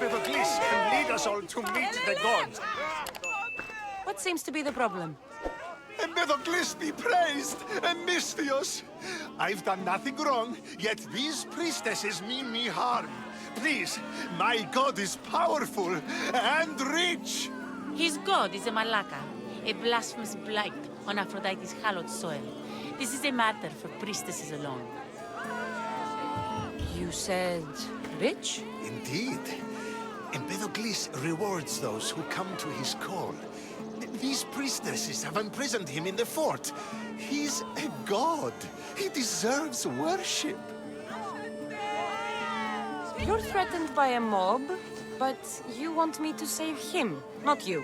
Empedocles can lead us all to meet the gods. What seems to be the problem? Empedocles be praised, Misthios. I've done nothing wrong, yet these priestesses mean me harm. Please, my god is powerful and rich. His god is a malaka, a blasphemous blight on Aphrodite's hallowed soil. This is a matter for priestesses alone. You said rich? Indeed. Empedocles rewards those who come to his call. These priestesses have imprisoned him in the fort. He's a god. He deserves worship. You're threatened by a mob, but you want me to save him, not you.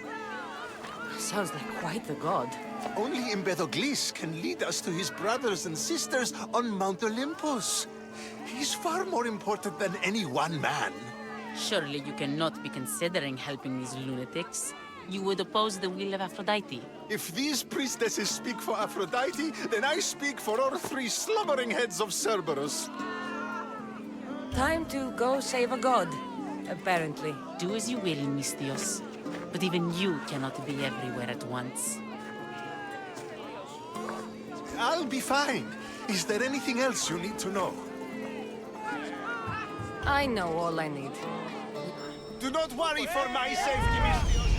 Sounds like quite the god. Only Empedocles can lead us to his brothers and sisters on Mount Olympus. He's far more important than any one man. Surely you cannot be considering helping these lunatics. You would oppose the will of Aphrodite. If these priestesses speak for Aphrodite, then I speak for all three slumbering heads of Cerberus. Time to go save a god, apparently. Do as you will, Misthios. But even you cannot be everywhere at once. I'll be fine. Is there anything else you need to know? I know all I need. Do not worry for my safety, Misthios.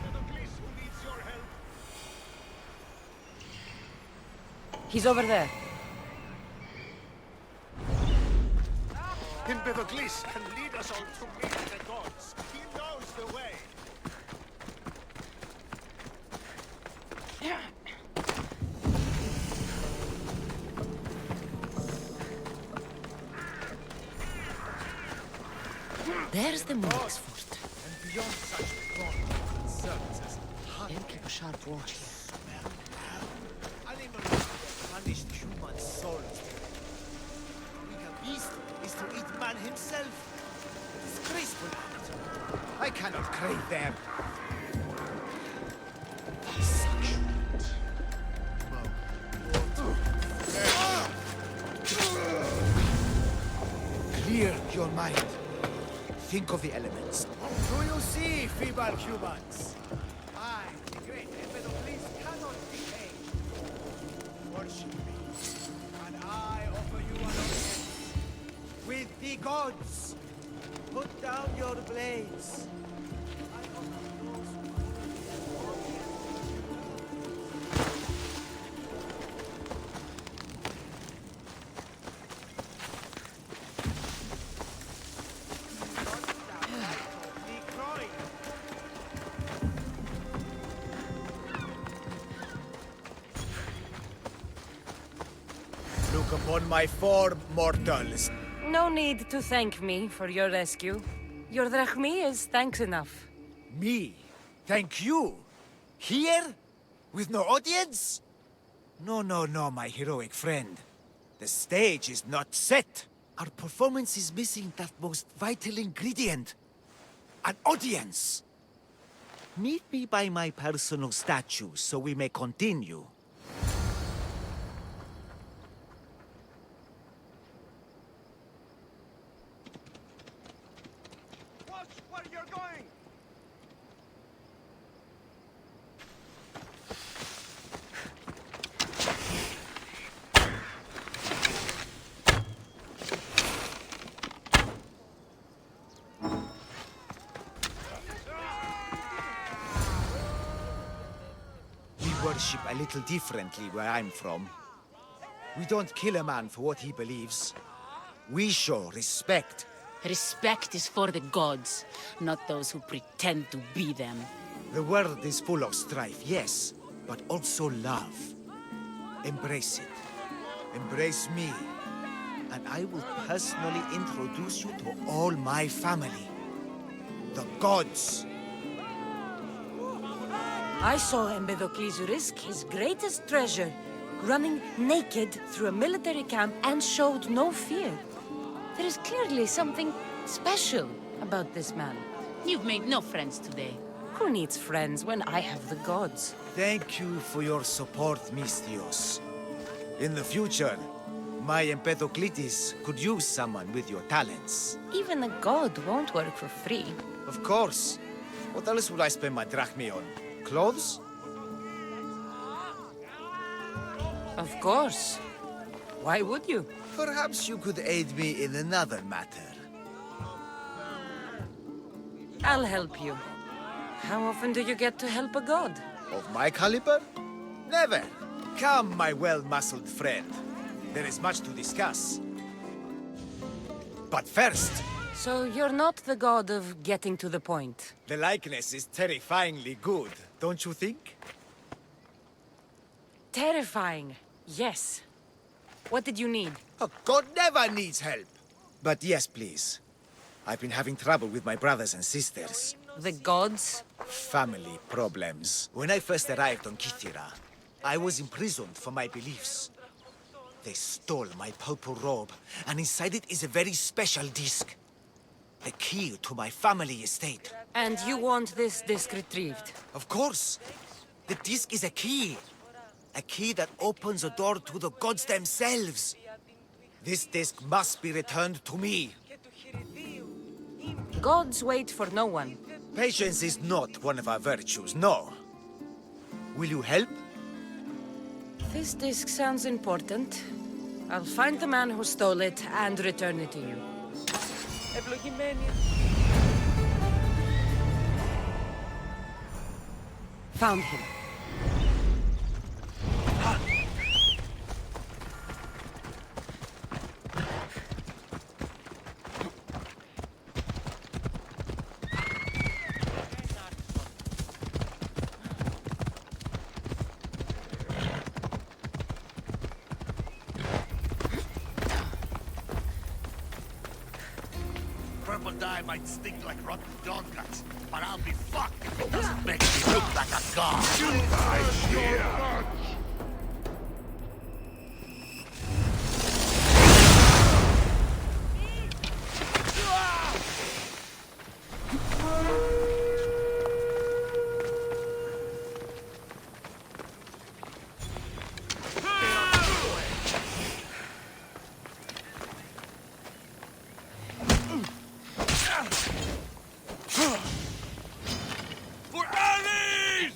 Empedocles needs your help. He's over there. Empedocles can lead us all to meet the gods. He knows the way. There's the Monk's fort. And beyond such broad services, I'll keep a sharp watch here. animals punished human souls. To eat a beast is to eat man himself. A disgraceful act. I cannot crave them. Clear your mind. Think of the elements. Do you see, feeble humans? I, the great Empedocles, cannot be tamed. Worship me, and I offer you an audience with the gods. Put down your blades. I offer those Look upon my form, mortals. No need to thank me for your rescue. Your drachmi is thanks enough. Me? Thank you? Here? With no audience? No, my heroic friend. The stage is not set. Our performance is missing that most vital ingredient. An audience. Meet me by my personal statue so we may continue. Watch where you're going! We worship a little differently where I'm from. We don't kill a man for what he believes. We show respect. Respect is for the gods, not those who pretend to be them. The world is full of strife, yes, but also love. Embrace it. Embrace me. And I will personally introduce you to all my family. The gods. I saw Empedocles risk his greatest treasure, running naked through a military camp and showed no fear. There is clearly something special about this man. You've made no friends today. Who needs friends when I have the gods? Thank you for your support, Misthios. In the future, My Empedocles could use someone with your talents. Even a god won't work for free. Of course. What else would I spend my drachmae on? Clothes? Of course. Why would you? Perhaps you could aid me in another matter. I'll help you. How often do you get to help a god? Of my caliber? Never. Come, my well-muscled friend. There is much to discuss. But first, So you're not the god of getting to the point. the likeness is terrifyingly good, don't you think? Terrifying. Yes. What did you need? A god never needs help. But yes, please. I've been having trouble with my brothers and sisters. The gods? Family problems. When I first arrived on Kythera, I was imprisoned for my beliefs. They stole my purple robe, and inside it is a very special disc. The key to my family estate. And you want this disc retrieved? Of course. The disc is a key. A key that opens a door to the gods themselves. This disc must be returned to me. Gods wait for no one. Patience is not one of our virtues, no. Will you help? This disc sounds important. I'll find the man who stole it and return it to you. Found him. Purple dye might stink like rotten dog guts, but I'll be fucked if it doesn't make me look like a god. For Ares!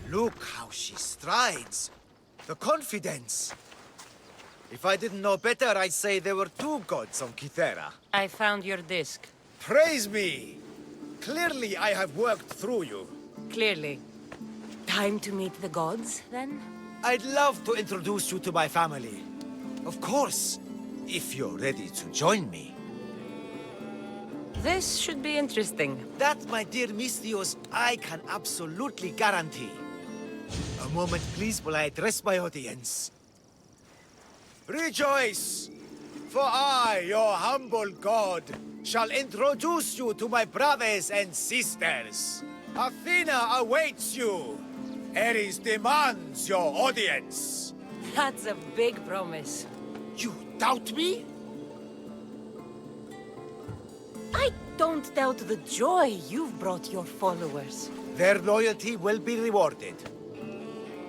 Look how she strides. The confidence. If I didn't know better, I'd say there were two gods on Kythera. I found your disc. Praise me! Clearly I have worked through you. Clearly. Time to meet the gods, then? I'd love to introduce you to my family. Of course, if you're ready to join me. This should be interesting. That, my dear Misthios, I can absolutely guarantee. A moment, please, while I address my audience. Rejoice! For I, your humble god, shall introduce you to my brothers and sisters. Athena awaits you. Ares demands your audience. That's a big promise. You doubt me? I don't doubt the joy you've brought your followers. Their loyalty will be rewarded,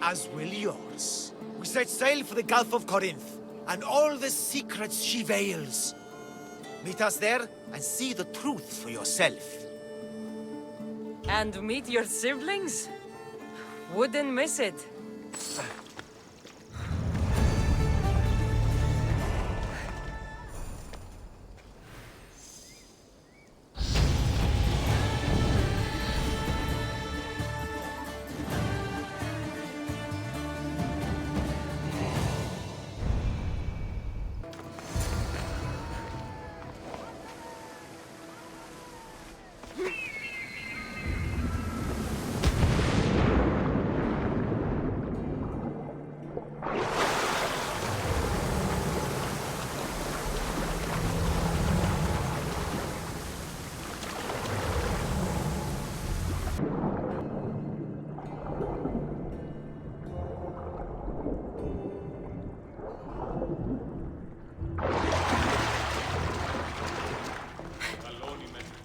as will yours. We set sail for the Gulf of Corinth, and all the secrets she veils. Meet us there, and see the truth for yourself. And meet your siblings? Wouldn't miss it.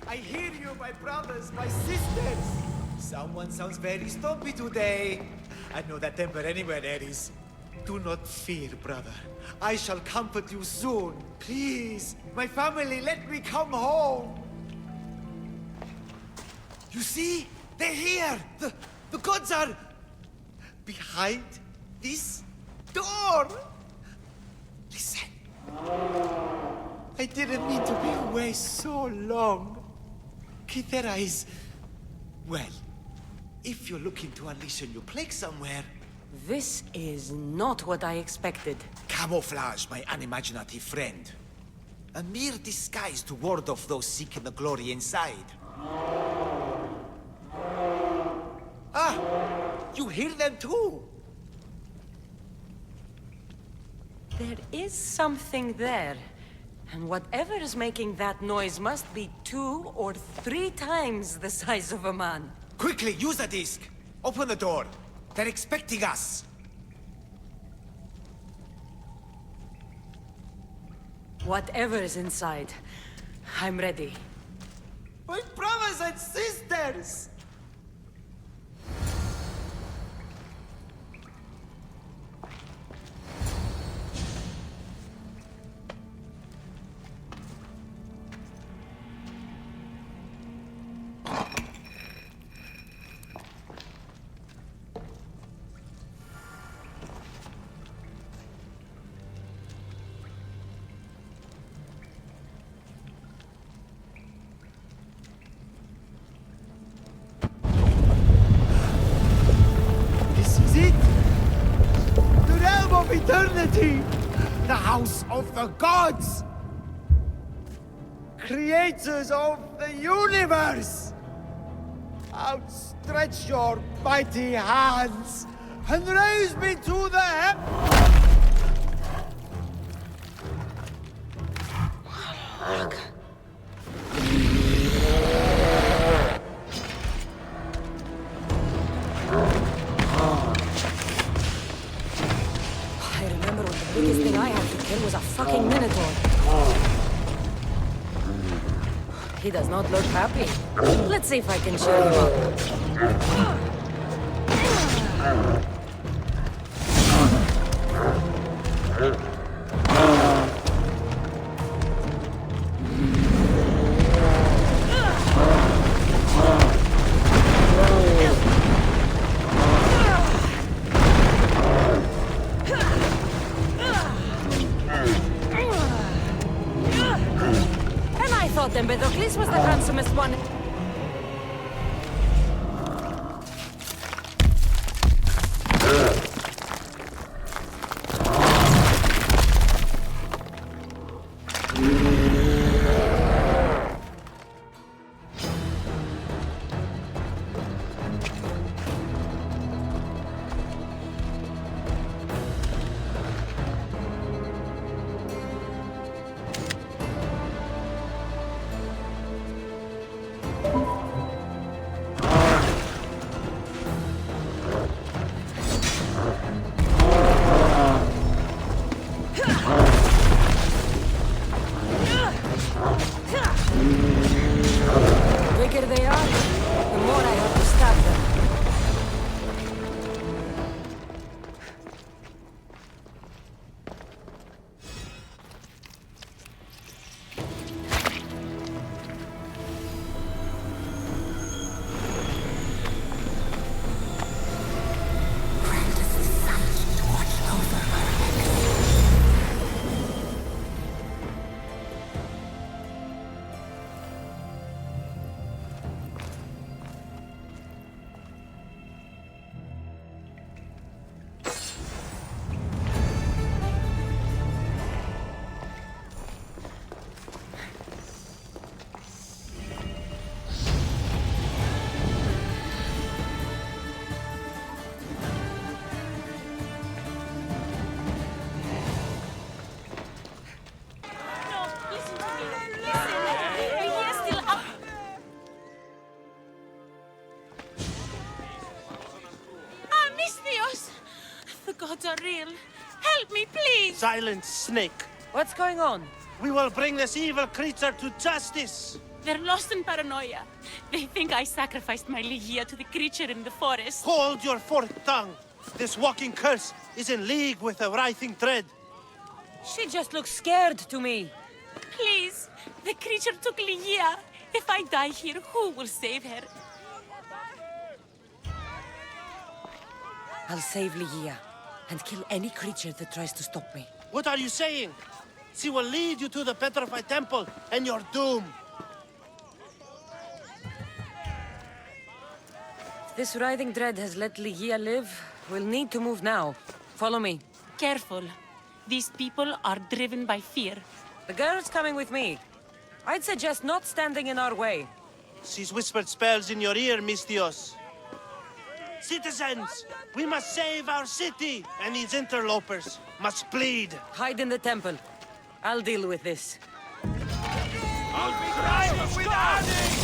I hear you, my brothers, my sisters. Someone sounds very stumpy today. I know that temper anywhere, Ares. Do not fear, brother. I shall comfort you soon. Please, my family, let me come home. You see? They're here! The gods are... behind this door! Listen. I didn't mean to be away so long. Kythera is... well, if you're looking to unleash a new plague somewhere... This is not what I expected. Camouflage, my unimaginative friend. A mere disguise to ward off those seeking the glory inside. Ah! You hear them too! There is something there. And whatever is making that noise must be 2 or 3 times the size of a man. Quickly, use the disc! Open the door. They're expecting us. Whatever is inside, I'm ready. My brothers and sisters! Eternity! The house of the gods! Creators of the universe! Outstretch your mighty hands and raise me to the The biggest thing I had to kill was a fucking minotaur. He does not look happy. Let's see if I can cheer him up. Empedocles was the handsomest one. gods are real. Help me, please! Silence, snake. What's going on? We will bring this evil creature to justice. They're lost in paranoia. They think I sacrificed my Ligia to the creature in the forest. Hold your forked tongue. This walking curse is in league with the writhing dread. She just looks scared to me. Please, the creature took Ligia. If I die here, who will save her? I'll save Ligia and kill any creature that tries to stop me. What are you saying? She will lead you to the petrified temple and your doom. If this writhing dread has let Ligia live, we'll need to move now. Follow me. Careful. These people are driven by fear. The girl's coming with me. I'd suggest not standing in our way. She's whispered spells in your ear, Mystios. Citizens, we must save our city, and these interlopers must bleed. Hide in the temple. I'll deal with this. I'll be right with Hades!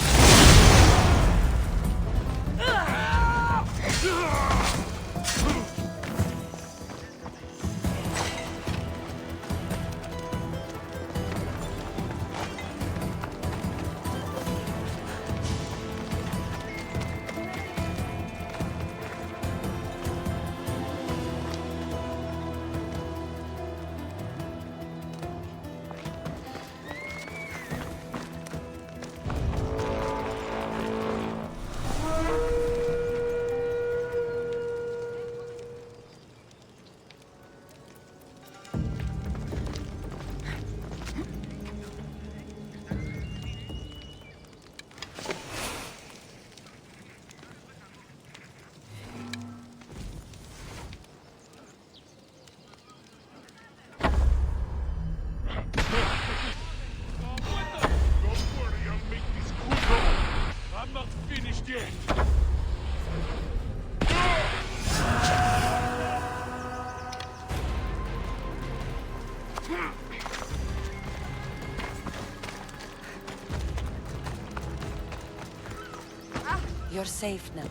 You're safe now.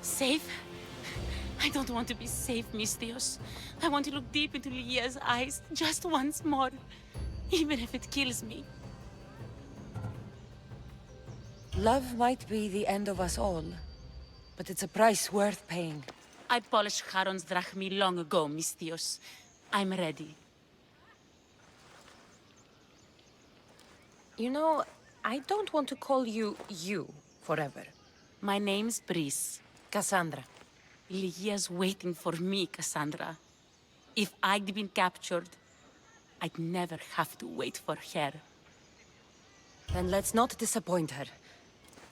Safe? I don't want to be safe, Mystios. I want to look deep into Ligia's eyes just once more, even if it kills me. Love might be the end of us all, but it's a price worth paying. I polished Charon's drachmi long ago, Mystios. I'm ready. You know, I don't want to call you forever. My name's Brice. Kassandra. Ligia's waiting for me, Kassandra. If I'd been captured, I'd never have to wait for her. Then let's not disappoint her.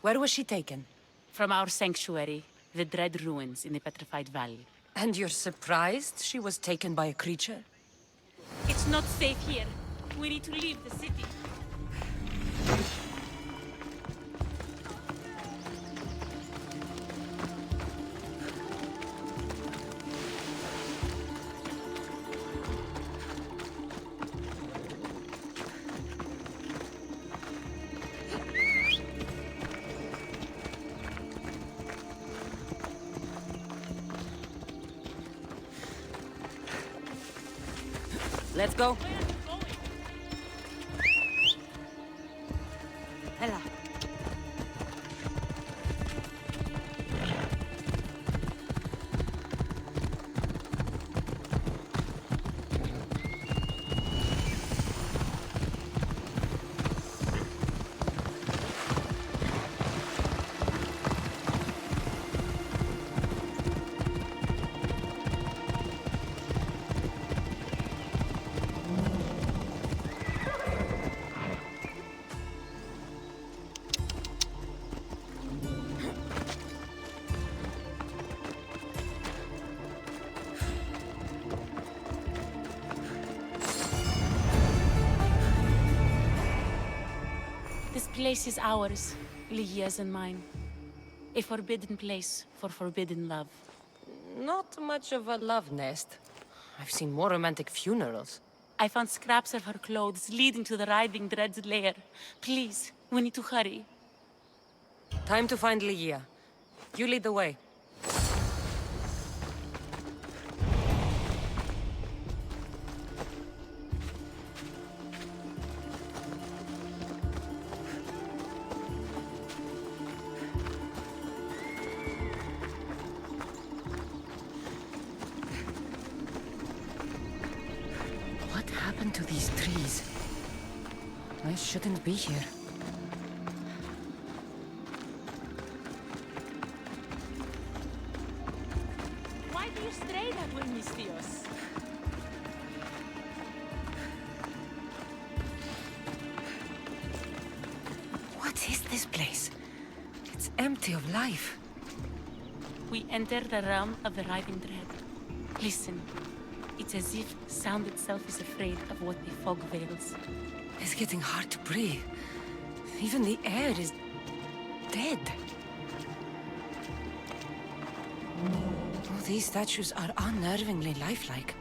Where was she taken? From our sanctuary, the Dread Ruins in the Petrified Valley. And you're surprised she was taken by a creature? It's not safe here. We need to leave the city. Let's go. Hela. This place is ours, Ligia's and mine. A forbidden place for forbidden love. Not much of a love nest. I've seen more romantic funerals. I found scraps of her clothes leading to the Writhing Dread's lair. Please, we need to hurry. Time to find Ligia. You lead the way. happened to these trees? I shouldn't be here. Why do you stray that way, Misthios? What is this place? It's empty of life. We enter the realm of the writhing dread. Listen. It's as if sound itself is afraid of what the fog veils. It's getting hard to breathe. Even the air is dead. Oh, these statues are unnervingly lifelike.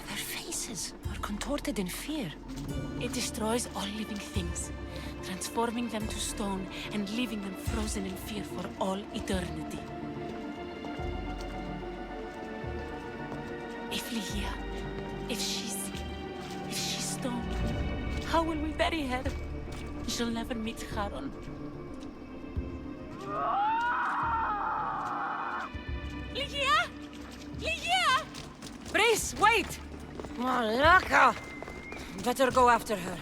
Their faces are contorted in fear. It destroys all living things, transforming them to stone and leaving them frozen in fear for all eternity. If Lygia, if she's stone, how will we bury her? She'll never meet Charon. Lygia! Lygia! Brice, wait! Malaka! Better go after her.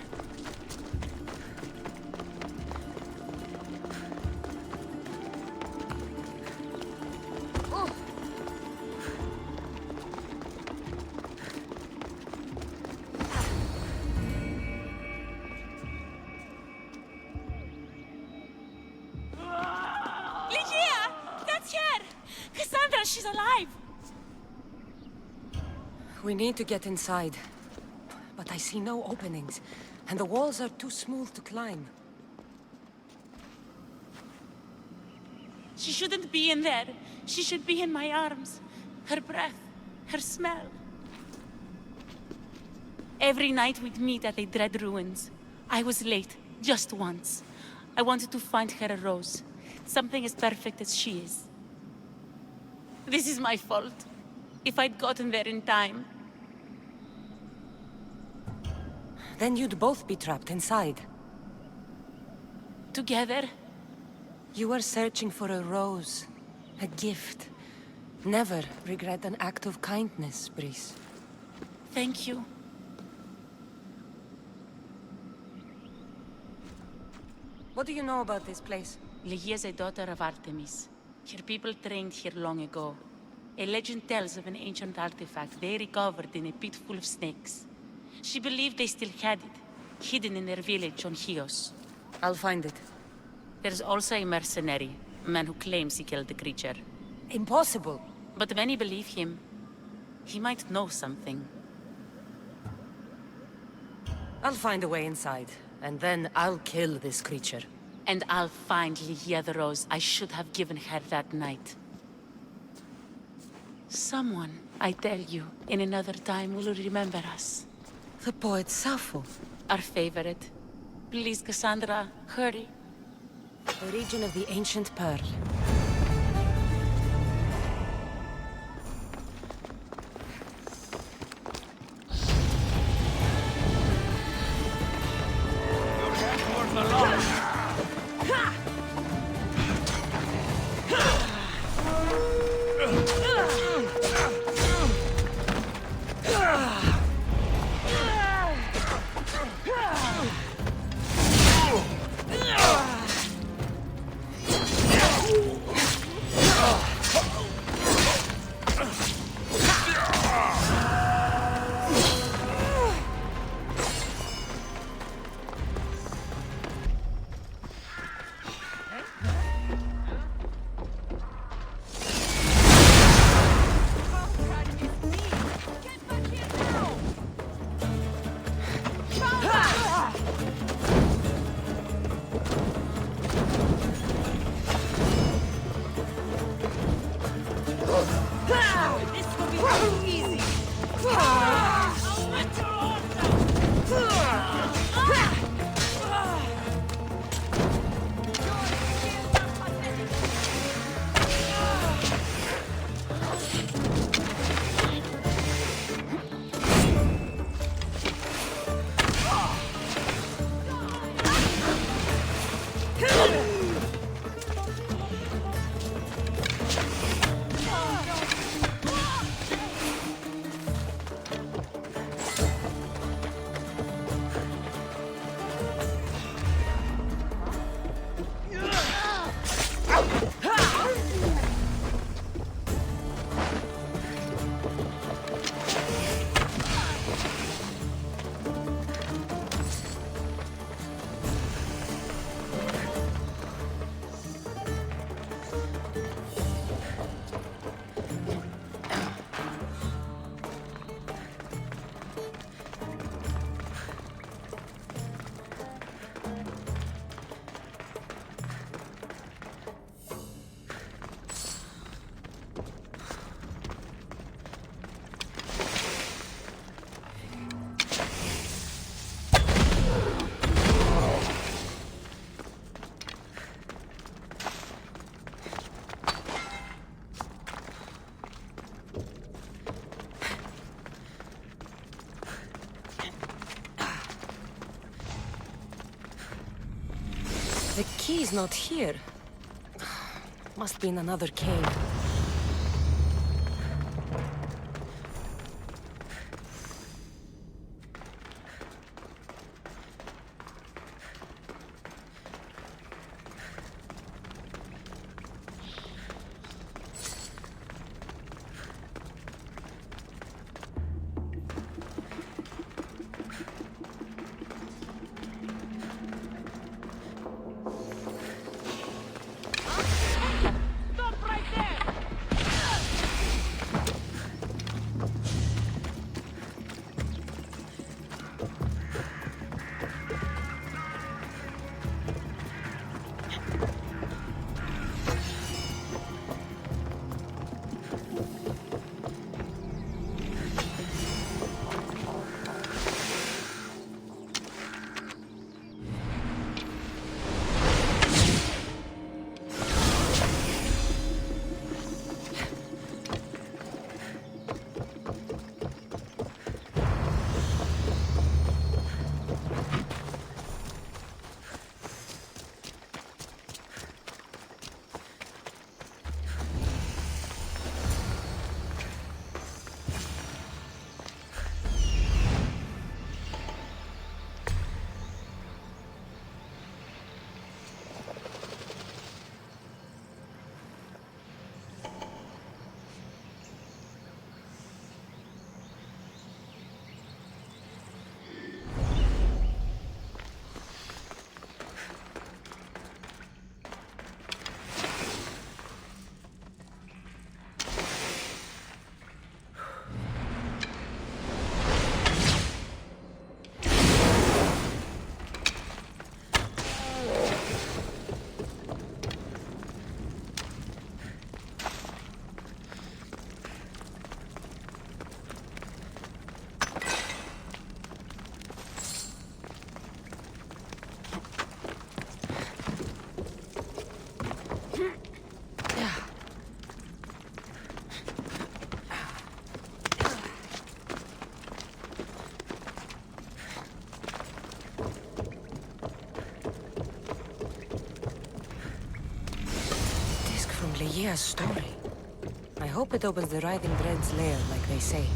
Lygia! That's her! Kassandra, she's alive! We need to get inside. But I see no openings, and the walls are too smooth to climb. She shouldn't be in there. She should be in my arms. Her breath, her smell. Every night we'd meet at the Dread Ruins. I was late, just once. I wanted to find her a rose. Something as perfect as she is. This is my fault. If I'd gotten there in time. Then you'd both be trapped inside. Together? You were searching for a rose, a gift. Never regret an act of kindness, Brice. Thank you. What do you know about this place? Lygia is a daughter of Artemis. Her people trained here long ago. A legend tells of an ancient artifact they recovered in a pit full of snakes. She believed they still had it, hidden in their village on Chios. I'll find it. There's also a mercenary, a man who claims he killed the creature. Impossible. But many believe him. He might know something. I'll find a way inside, and then I'll kill this creature. And I'll find Lygia the rose I should have given her that night. Someone, I tell you, in another time will remember us. The poet Sappho. Our favorite. Please, Kassandra, hurry. The region of the ancient pearl. The key's not here. Must be in another cave. Leah's story. I hope it opens the Writhing Dread's lair, like they say.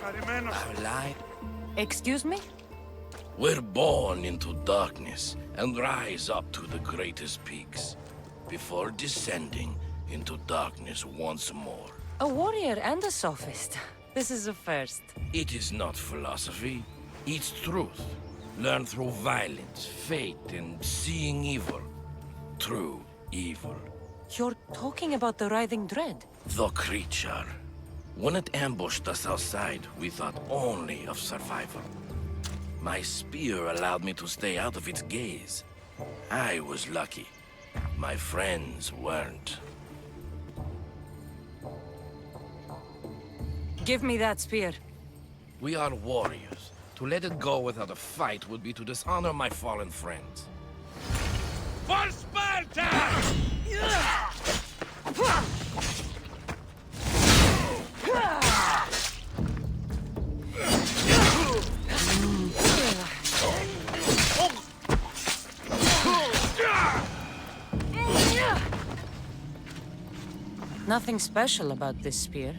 Our life. Excuse me? We're born into darkness and rise up to the greatest peaks, before descending into darkness once more. A warrior and a sophist. This is a first. It is not philosophy, it's truth. Learned through violence, fate, and seeing evil. True evil. You're talking about the writhing dread? The creature. When it ambushed us outside, we thought only of survival. My spear allowed me to stay out of its gaze. I was lucky. My friends weren't. Give me that spear. We are warriors. To let it go without a fight would be to dishonor my fallen friends. For Sparta! Nothing special about this spear.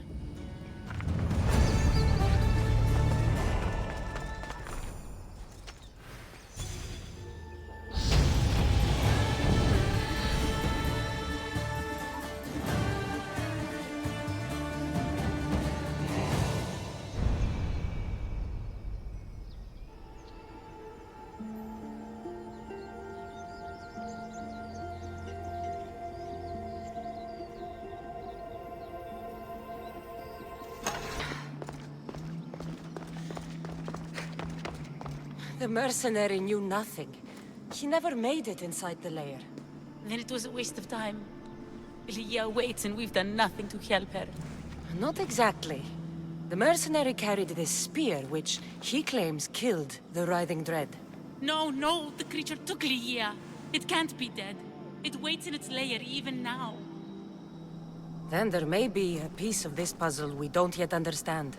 The mercenary knew nothing. He never made it inside the lair. Then it was a waste of time. Lygia waits and we've done nothing to help her. Not exactly. The mercenary carried this spear, which he claims killed the writhing dread. No, no, the creature took Lygia. It can't be dead. It waits in its lair even now. Then there may be a piece of this puzzle we don't yet understand.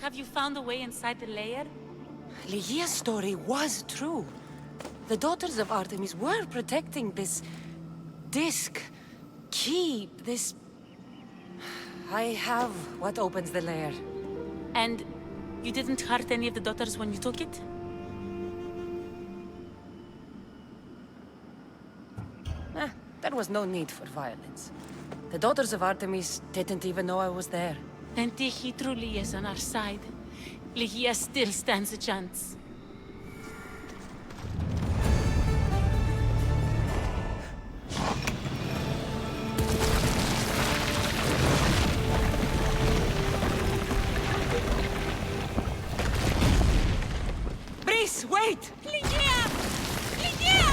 Have you found a way inside the lair? Lygia's story was true. The daughters of Artemis were protecting this disc, key, this... I have what opens the lair. And you didn't hurt any of the daughters when you took it? There was no need for violence. The daughters of Artemis didn't even know I was there. Then Tyche truly is on our side. Lygia still stands a chance. Brice, wait! Lygia! Lygia!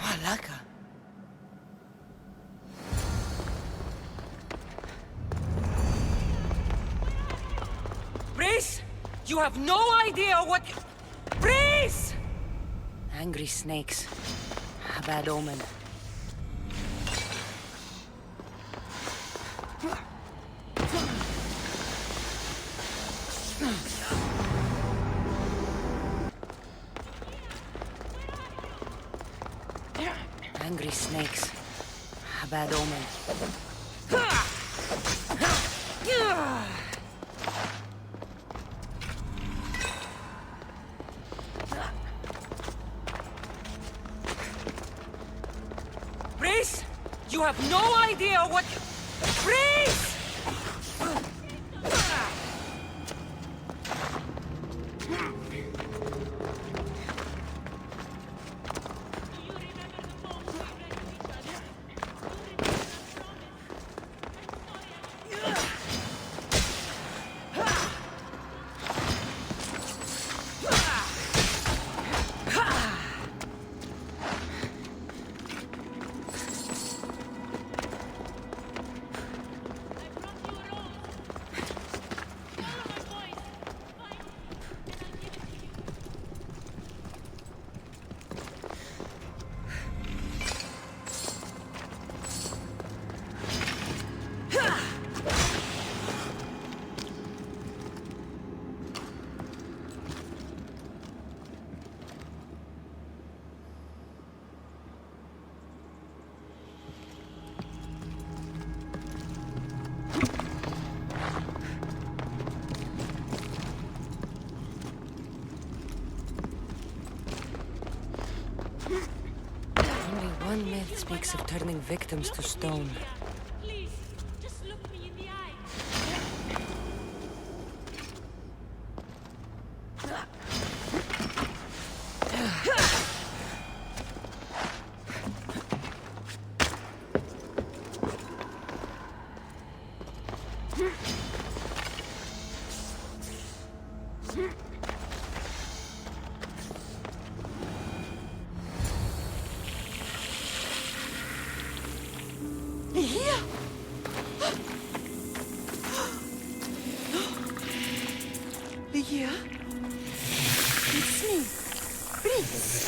Malaka. Brice! You have no idea what... Brice! Angry snakes. A bad omen. Angry snakes. A bad omen. Brice! You have no idea what... Brice! speaks of turning victims to stone. Please, just look me in the eye. Lygia? It's me, Prince.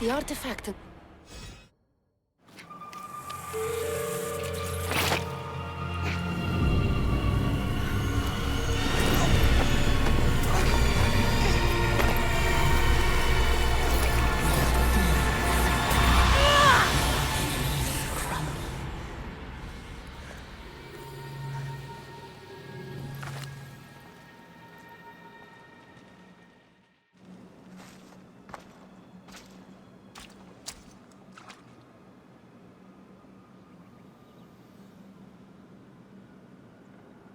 The artifact.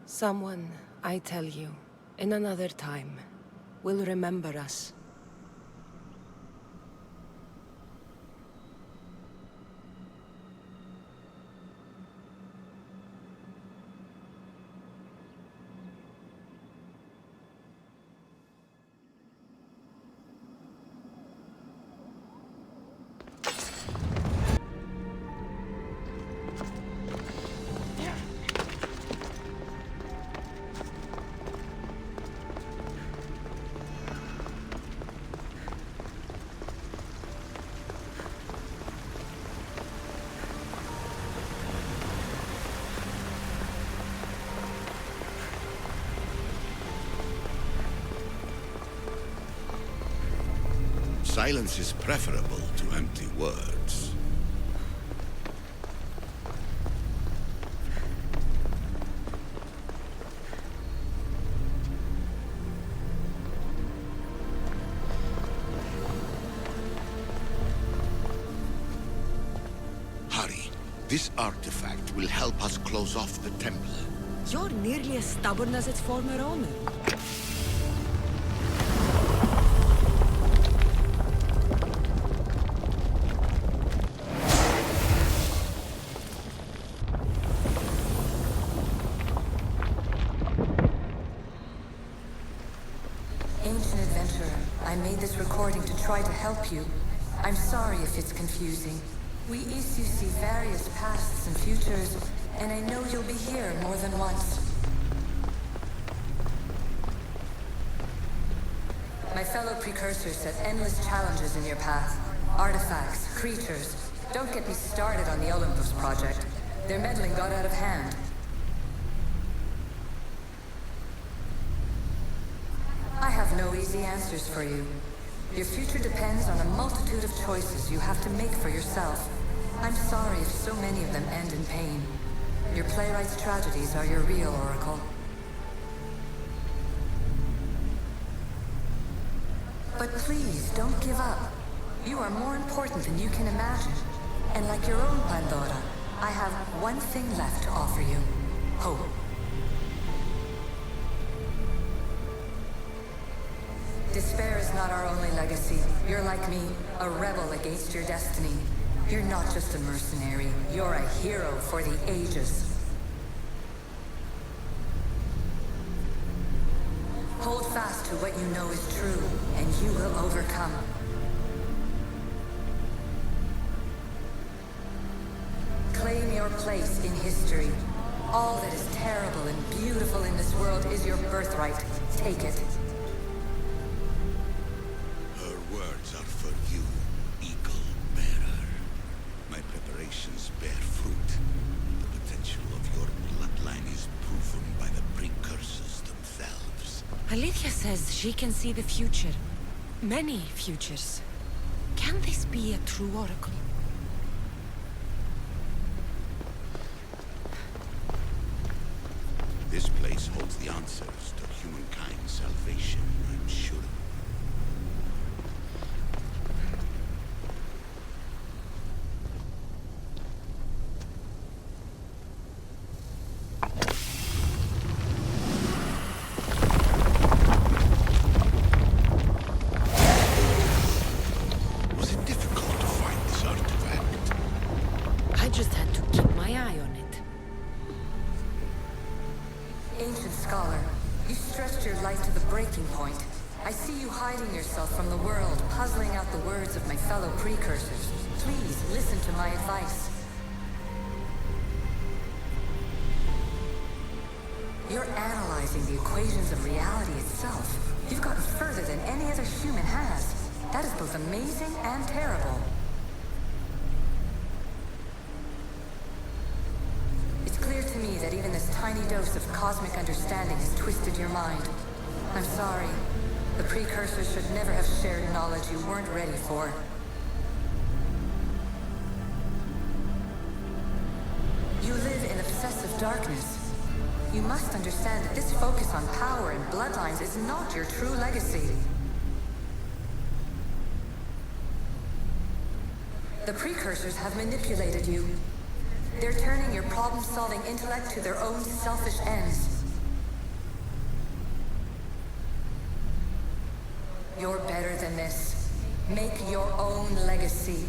Someone, I tell you, in another time, will remember us. Silence is preferable to empty words. Hurry. This artifact will help us close off the temple. You're nearly as stubborn as its former owner. Ancient adventurer, I made this recording to try to help you. I'm sorry if it's confusing. We issue see various pasts and futures, and I know you'll be here more than once. My fellow precursors set endless challenges in your path. Artifacts, creatures. Don't get me started on the Olympus project. Their meddling got out of hand. I have no easy answers for you. Your future depends on a multitude of choices you have to make for yourself. I'm sorry if so many of them end in pain. Your playwright's tragedies are your real oracle. But please, don't give up. You are more important than you can imagine. And like your own Pandora, I have one thing left to offer you. Hope. Despair is not our only legacy. You're like me, a rebel against your destiny. You're not just a mercenary, you're a hero for the ages. Hold fast to what you know is true, and you will overcome. Claim your place in history. All that is terrible and beautiful in this world is your birthright. Take it. Her words are for you, Eagle Bearer. My preparations bear fruit. The potential of your bloodline is proven by the precursors themselves. Alexios says she can see the future. Many futures. Can this be a true oracle? This place holds the answers to humankind's salvation, I'm sure. Was it difficult to find this artifact? I just had to keep my eye on it. Ancient scholar, you stretched your life to the breaking point. I see you hiding yourself from the world, puzzling out the words of my fellow precursors. Please, listen to my advice. You're analyzing the equations of reality itself. You've gotten further than any other human has. That is both amazing and terrible. It's clear to me that even this tiny dose of cosmic understanding has twisted your mind. I'm sorry. The precursors should never have shared knowledge you weren't ready for. You live in obsessive darkness. You must understand that this focus on power and bloodlines is not your true legacy. The precursors have manipulated you. They're turning your problem-solving intellect to their own selfish ends. You're better than this. Make your own legacy.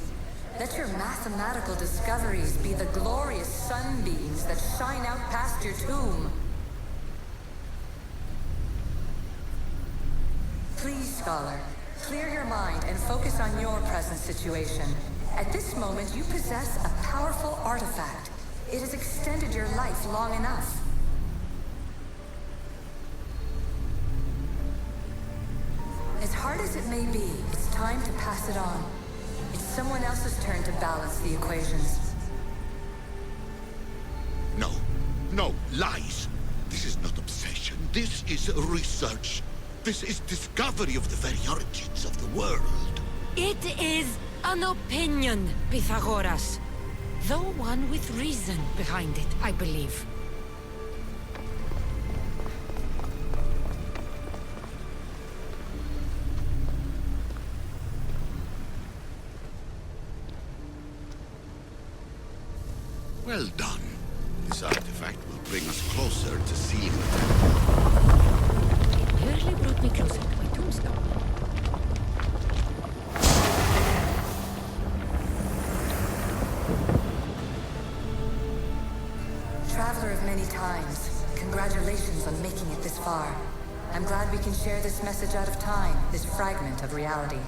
Let your mathematical discoveries be the glorious sunbeams that shine out past your tomb. Please, scholar, clear your mind and focus on your present situation. At this moment, you possess a powerful artifact. It has extended your life long enough. As hard as it may be, it's time to pass it on. It's someone else's turn to balance the equations. No. No, lies. This is not obsession. This is research. This is discovery of the very origins of the world. It is an opinion, Pythagoras. Though one with reason behind it, I believe. Well done. This artifact will bring us closer to seeing the It nearly brought me closer to my tombstone. Traveler of many times, congratulations on making it this far. I'm glad we can share this message out of time, this fragment of reality.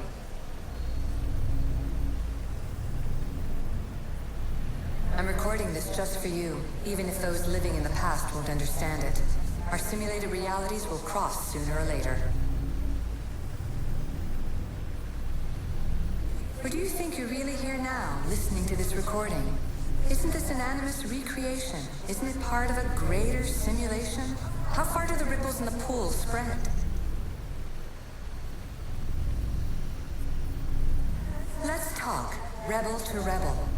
I'm recording this just for you, even if those living in the past won't understand it. Our simulated realities will cross sooner or later. Or do you think you're really here now, listening to this recording? Isn't this an animus recreation? Isn't it part of a greater simulation? How far do the ripples in the pool spread? Let's talk, rebel to rebel.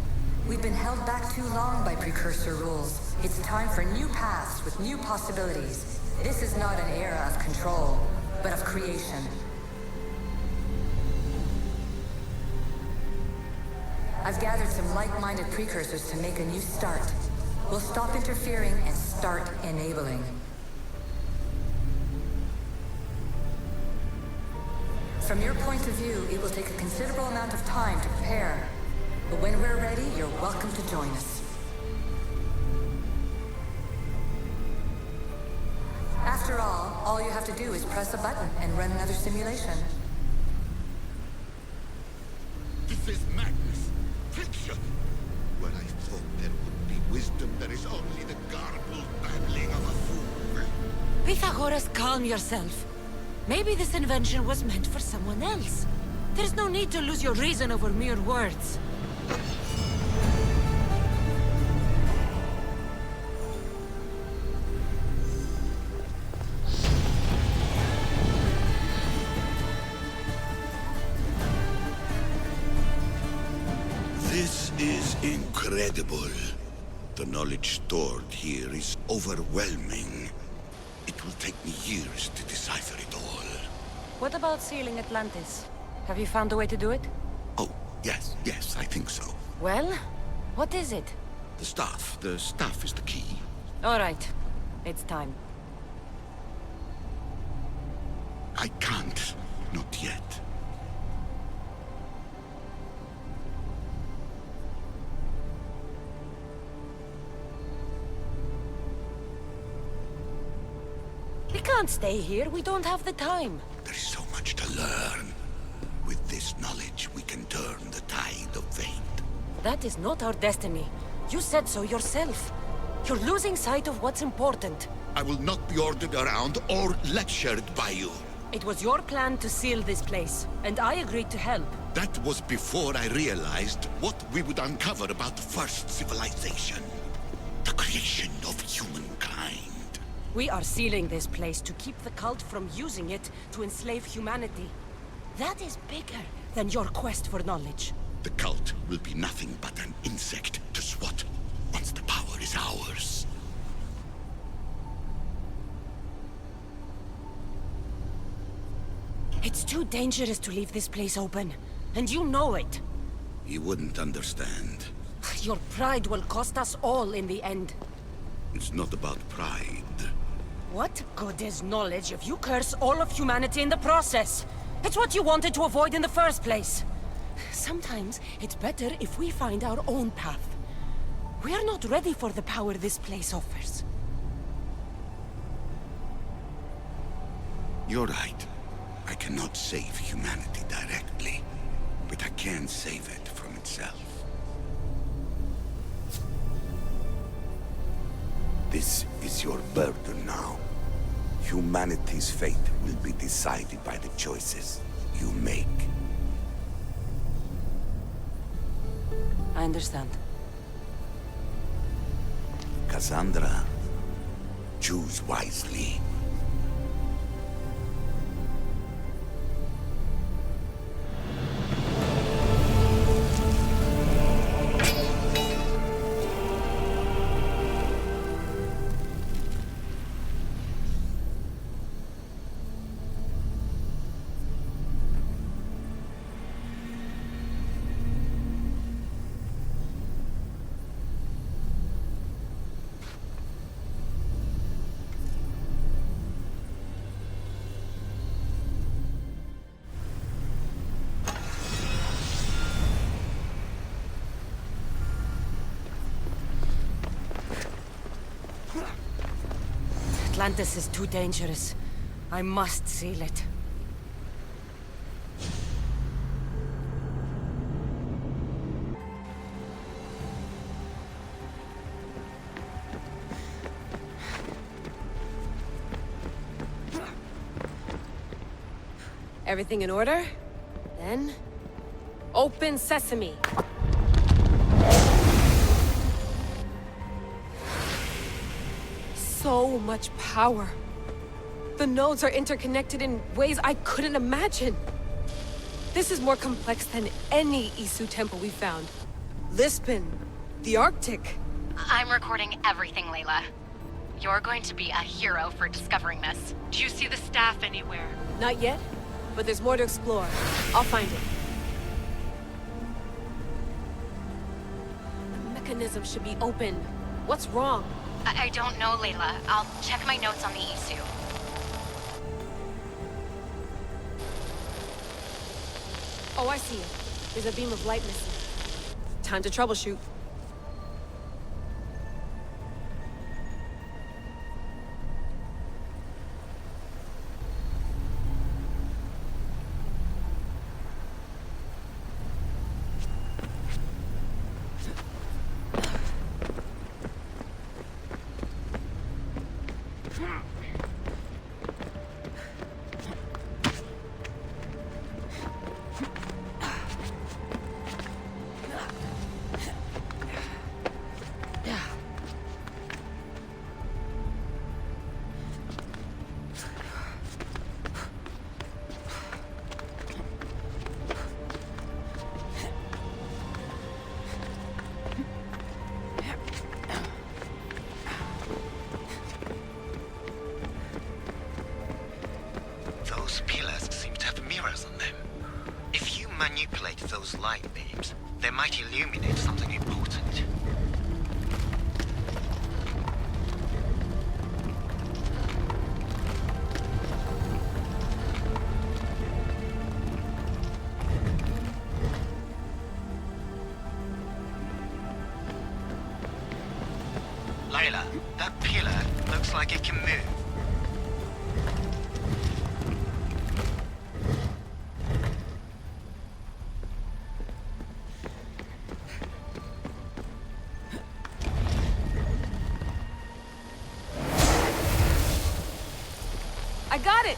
We've been held back too long by precursor rules. It's time for new paths with new possibilities. This is not an era of control, but of creation. I've gathered some like-minded precursors to make a new start. We'll stop interfering and start enabling. From your point of view, it will take a considerable amount of time to prepare. But when we're ready, you're welcome to join us. After all you have to do is press a button and run another simulation. This is madness. Fiction. Where I thought there would be wisdom, there is only the garbled babbling of a fool. Pythagoras, calm yourself. Maybe this invention was meant for someone else. There's no need to lose your reason over mere words. This is incredible. The knowledge stored here is overwhelming. It will take me years to decipher it all. What about sealing Atlantis? Have you found a way to do it? Oh, yes, I think so. Well, what is it? The staff is the key. All right, it's time. I can't, not yet. We can't stay here, we don't have the time. There is so much to learn. With this knowledge, we can turn the tide of fate. That is not our destiny. You said so yourself. You're losing sight of what's important. I will not be ordered around or lectured by you. It was your plan to seal this place, and I agreed to help. That was before I realized what we would uncover about the first civilization. The creation of humankind. We are sealing this place to keep the cult from using it to enslave humanity. That is bigger than your quest for knowledge. The cult will be nothing but an insect to swat once the power is ours. It's too dangerous to leave this place open, and you know it. You wouldn't understand. Your pride will cost us all in the end. It's not about pride. What good is knowledge if you curse all of humanity in the process? It's what you wanted to avoid in the first place. Sometimes it's better if we find our own path. We are not ready for the power this place offers. You're right. I cannot save humanity directly, but I can save it from itself. This is your burden now. Humanity's fate will be decided by the choices you make. I understand. Kassandra, choose wisely. Atlantis is too dangerous. I must seal it. Everything in order? Then... open sesame! So much power. The nodes are interconnected in ways I couldn't imagine. This is more complex than any Isu temple we found. Lisbon, the Arctic. I'm recording everything, Layla. You're going to be a hero for discovering this. Do you see the staff anywhere? Not yet, but there's more to explore. I'll find it. The mechanism should be open. What's wrong? I don't know, Layla. I'll check my notes on the Isu. Oh, I see it. There's a beam of light missing. Time to troubleshoot. Those pillars seem to have mirrors on them. If you manipulate those light beams, they might illuminate something important. Layla, that pillar looks like it can move. I got it!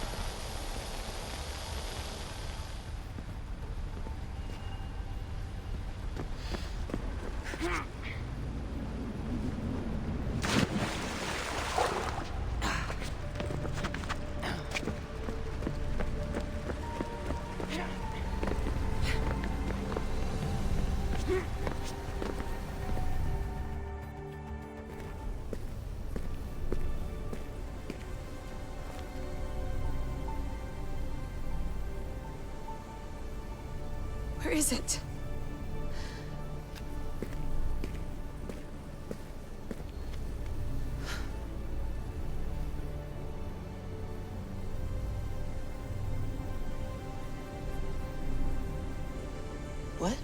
Where is it? What?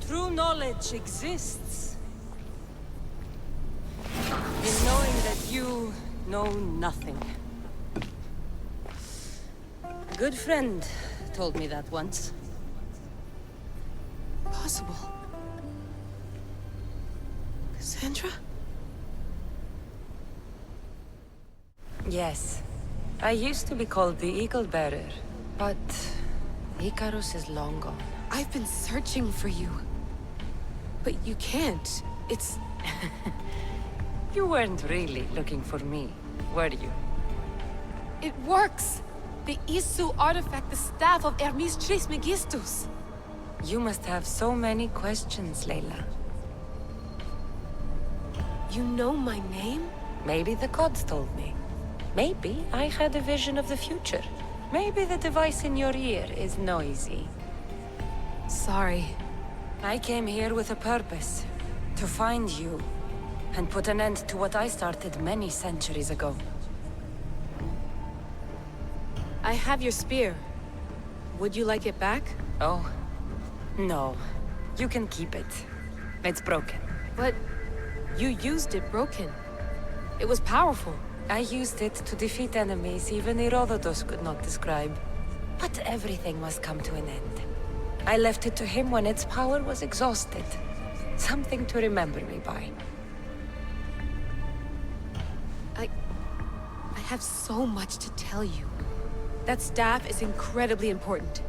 True knowledge exists. In knowing that you know nothing. A good friend told me that once. Possible. Kassandra? Yes. I used to be called the Eagle Bearer, but Icarus is long gone. I've been searching for you. But you can't. It's... You weren't really looking for me, were you? It works! The Isu artifact, the staff of Hermes Trismegistus. You must have so many questions, Layla. You know my name? Maybe the gods told me. Maybe I had a vision of the future. Maybe the device in your ear is noisy. Sorry. I came here with a purpose. To find you. And put an end to what I started many centuries ago. I have your spear. Would you like it back? Oh. No. You can keep it. It's broken. But you used it broken. It was powerful. I used it to defeat enemies even Herodotus could not describe. But everything must come to an end. I left it to him when its power was exhausted. Something to remember me by. I have so much to tell you. That staff is incredibly important.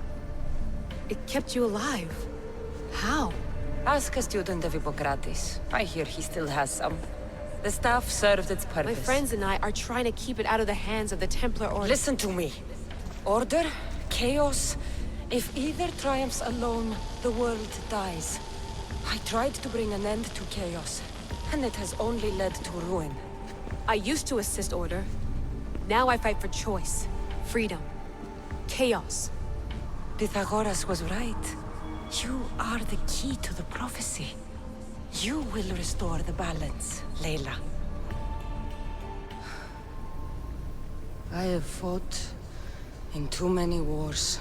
It kept you alive. How? Ask a student of Hippocrates. I hear he still has some. The staff served its purpose. My friends and I are trying to keep it out of the hands of the Templar Order. Listen to me. Order, chaos. If either triumphs alone, the world dies. I tried to bring an end to chaos, and it has only led to ruin. I used to assist Order. Now I fight for choice, freedom, chaos. Pythagoras was right. You are the key to the prophecy. You will restore the balance, Layla. I have fought in too many wars.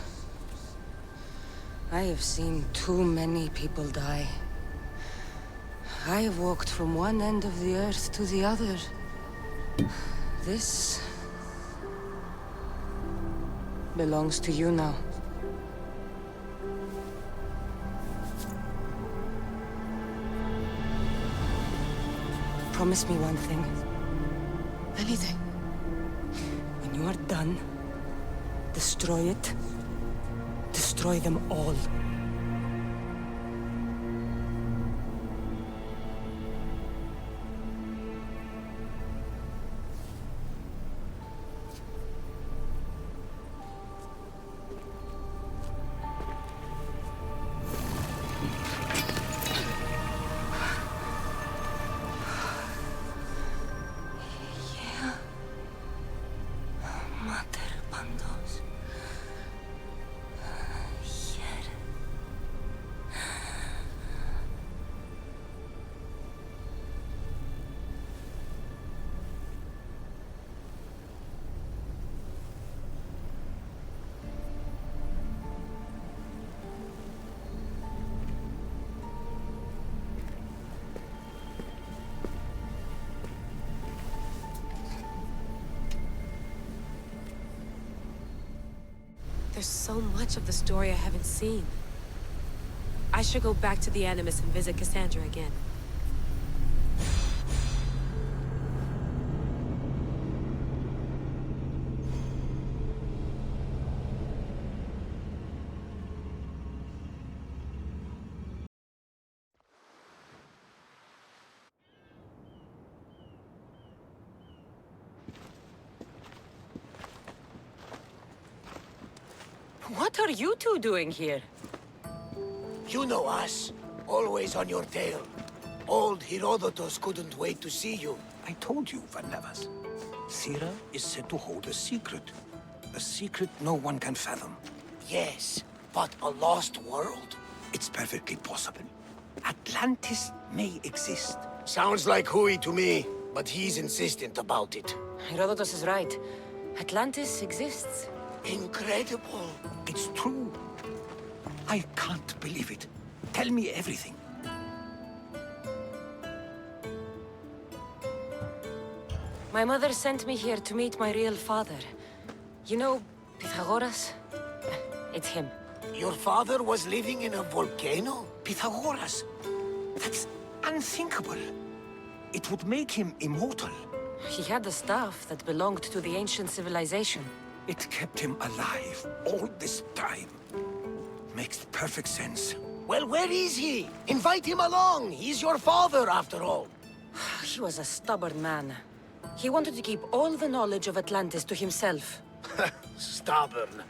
I have seen too many people die. I have walked from one end of the earth to the other. This belongs to you now. Promise me one thing. Anything. When you are done, destroy it. Destroy them all. There's so much of the story I haven't seen. I should go back to the Animus and visit Kassandra again. What are you two doing here? You know us. Always on your tail. Old Herodotus couldn't wait to see you. I told you, Varnavas. Sira is said to hold a secret. A secret no one can fathom. Yes, but a lost world? It's perfectly possible. Atlantis may exist. Sounds like Hui to me, but he's insistent about it. Herodotus is right. Atlantis exists. Incredible. It's true. I can't believe it. Tell me everything. My mother sent me here to meet my real father. You know, Pythagoras? It's him. Your father was living in a volcano? Pythagoras? That's unthinkable. It would make him immortal. He had a staff that belonged to the ancient civilization. It kept him alive all this time. Makes perfect sense. Well, where is he? Invite him along. He's your father, after all. He was a stubborn man. He wanted to keep all the knowledge of Atlantis to himself. Stubborn.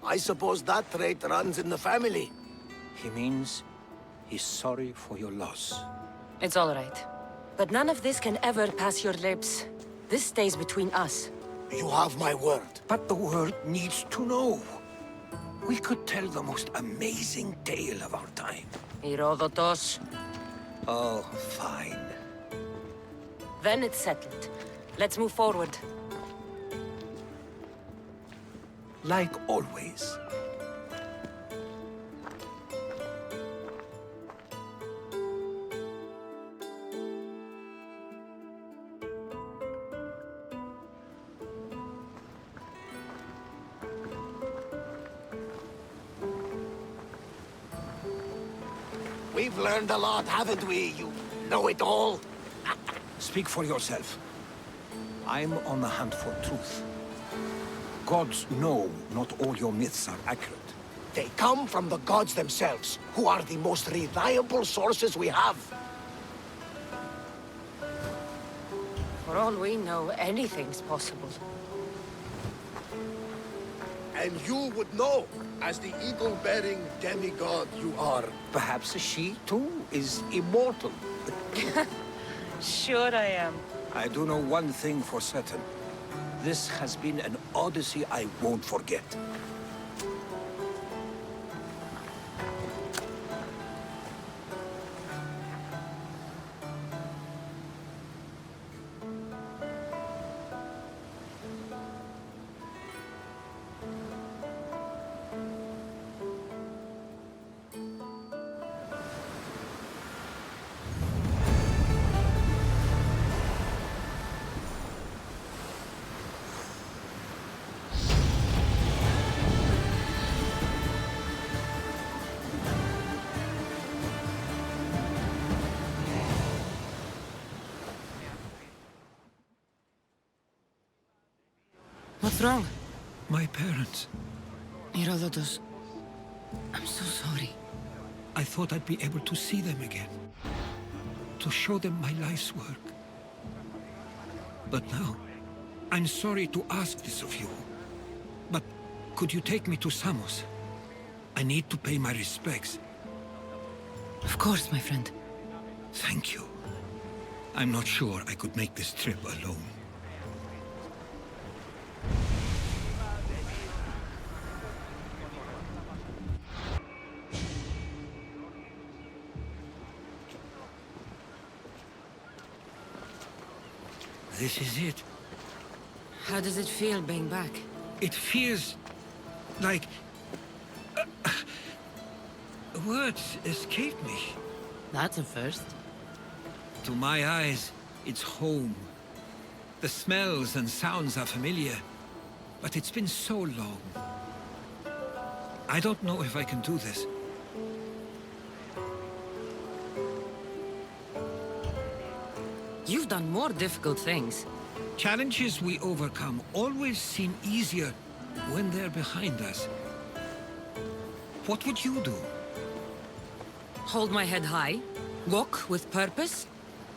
I suppose that trait runs in the family. He means he's sorry for your loss. It's all right. But none of this can ever pass your lips. This stays between us. You have my word. But the world needs to know. We could tell the most amazing tale of our time. Herodotus. Oh, fine. Then it's settled. Let's move forward. Like always. We've learned a lot, haven't we, you know-it-all? Speak for yourself. I'm on the hunt for truth. Gods know not all your myths are accurate. They come from the gods themselves, who are the most reliable sources we have. For all we know, anything's possible. And you would know, as the eagle-bearing demigod you are. Perhaps she, too, is immortal. Sure I am. I do know one thing for certain. This has been an odyssey I won't forget. What's wrong? My parents. Herodotus, I'm so sorry. I thought I'd be able to see them again. To show them my life's work. But now, I'm sorry to ask this of you. But could you take me to Samos? I need to pay my respects. Of course, my friend. Thank you. I'm not sure I could make this trip alone. This is it. How does it feel being back? It feels like... words escape me. That's a first. To my eyes, it's home. The smells and sounds are familiar, but it's been so long. I don't know if I can do this. You've done more difficult things. Challenges we overcome always seem easier when they're behind us. What would you do? Hold my head high, walk with purpose,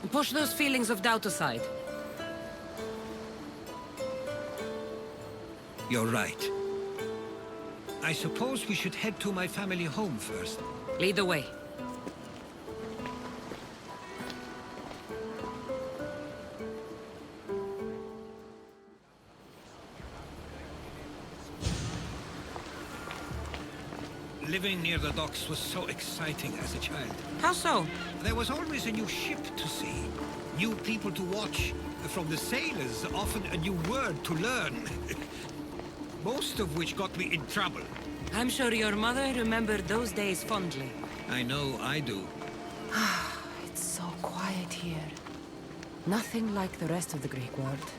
and push those feelings of doubt aside. You're right. I suppose we should head to my family home first. Lead the way. Living near the docks was so exciting as a child. How so? There was always a new ship to see, new people to watch. From the sailors, often a new word to learn. Most of which got me in trouble. I'm sure your mother remembered those days fondly. I know I do. It's so quiet here. Nothing like the rest of the Greek world.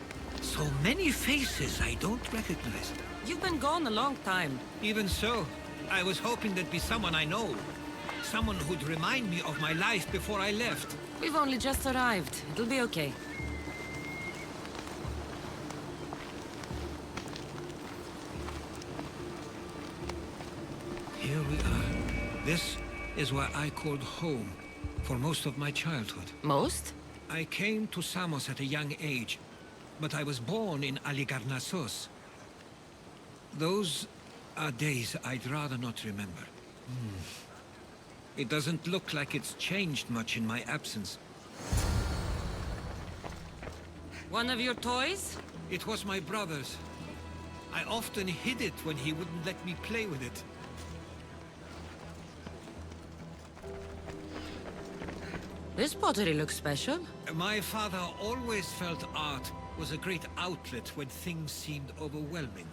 So many faces I don't recognize. You've been gone a long time. Even so, I was hoping there'd be someone I know. Someone who'd remind me of my life before I left. We've only just arrived. It'll be okay. Here we are. This is where I called home for most of my childhood. Most? I came to Samos at a young age, but I was born in Aligarnassos. Those are days I'd rather not remember. It doesn't look like it's changed much in my absence. One of your toys? It was my brother's. I often hid it when he wouldn't let me play with it. This pottery looks special. My father always felt art was a great outlet when things seemed overwhelming.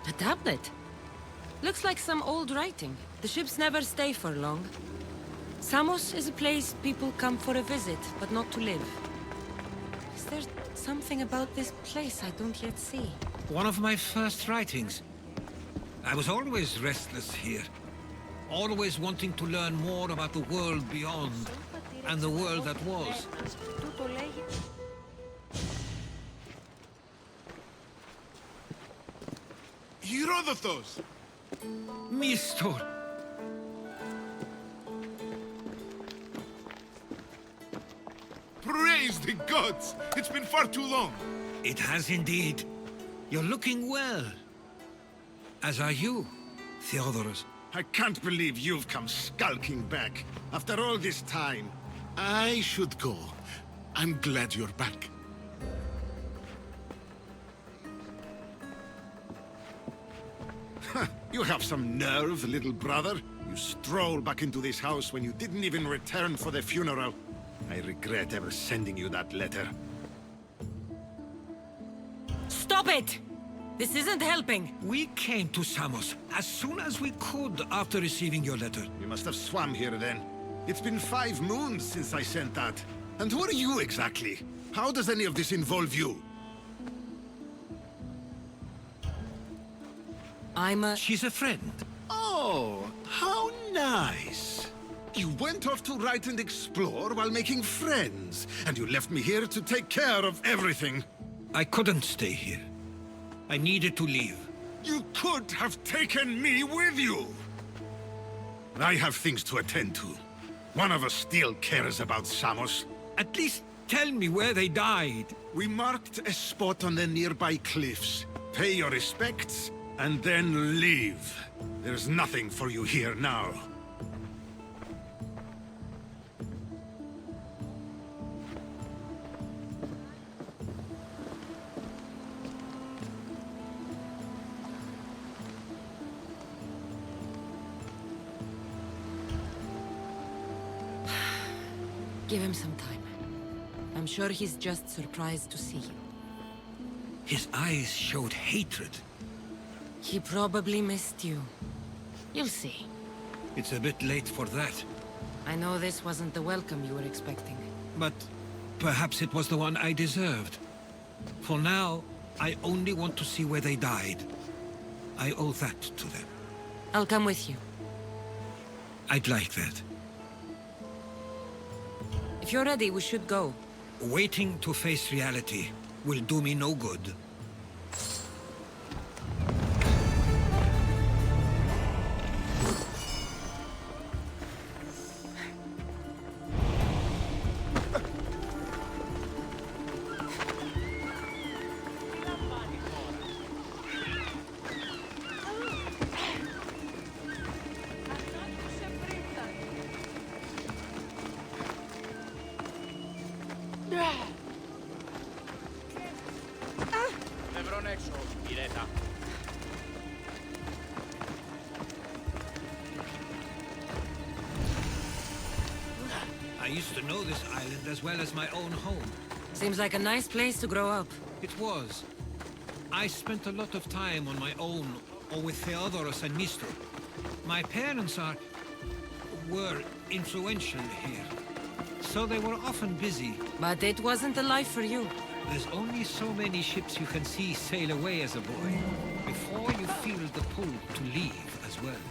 A tablet. Looks like some old writing. The ships never stay for long. Samos is a place people come for a visit, but not to live. Is there something about this place I don't yet see? One of my first writings. I was always restless here. Always wanting to learn more about the world beyond, and the world that was. Herodotus! Mistor! Praise the gods! It's been far too long! It has indeed. You're looking well. As are you, Theodorus. I can't believe you've come skulking back. After all this time. I should go. I'm glad you're back. You have some nerve, little brother. You stroll back into this house when you didn't even return for the funeral. I regret ever sending you that letter. Stop it! This isn't helping. We came to Samos as soon as we could after receiving your letter. You must have swum here then. It's been 5 moons since I sent that. And who are you exactly? How does any of this involve you? She's a friend. Oh, how nice. You went off to write and explore while making friends. And you left me here to take care of everything. I couldn't stay here. I needed to leave. You could have taken me with you! I have things to attend to. One of us still cares about Samos. At least tell me where they died. We marked a spot on the nearby cliffs. Pay your respects, and then leave. There's nothing for you here now. Give him some time. I'm sure he's just surprised to see you. His eyes showed hatred. He probably missed you. You'll see. It's a bit late for that. I know this wasn't the welcome you were expecting. But perhaps it was the one I deserved. For now, I only want to see where they died. I owe that to them. I'll come with you. I'd like that. If you're ready, we should go. Waiting to face reality will do me no good. I used to know this island as well as my own home. Seems like a nice place to grow up. It was. I spent a lot of time on my own, or with Theodorus and Mistro. My parents were influential here, so they were often busy. But it wasn't a life for you. There's only so many ships you can see sail away as a boy, before you feel the pull to leave as well.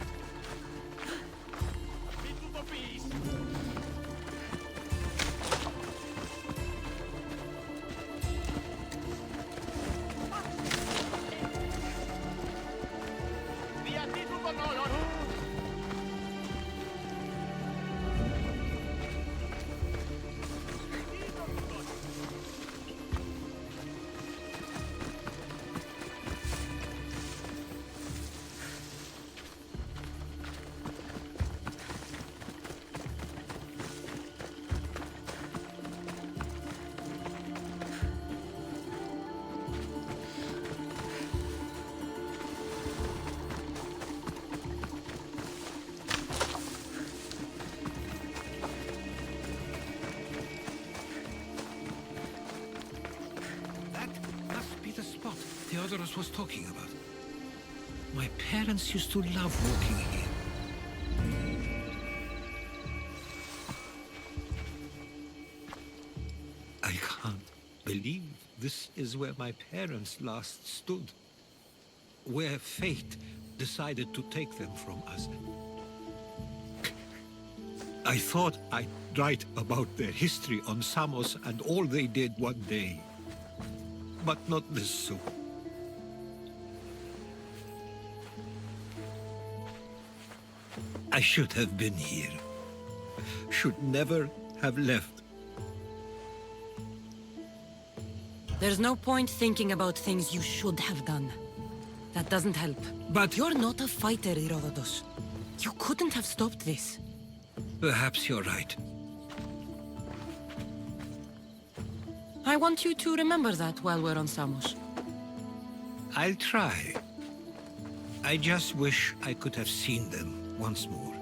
Theodorus was talking about. My parents used to love walking here. I can't believe this is where my parents last stood. Where fate decided to take them from us. I thought I'd write about their history on Samos and all they did one day. But not this soon. I should have been here. Should never have left. There's no point thinking about things you should have done. That doesn't help. But you're not a fighter, Herodotus. You couldn't have stopped this. Perhaps you're right. I want you to remember that while we're on Samos. I'll try. I just wish I could have seen them once more.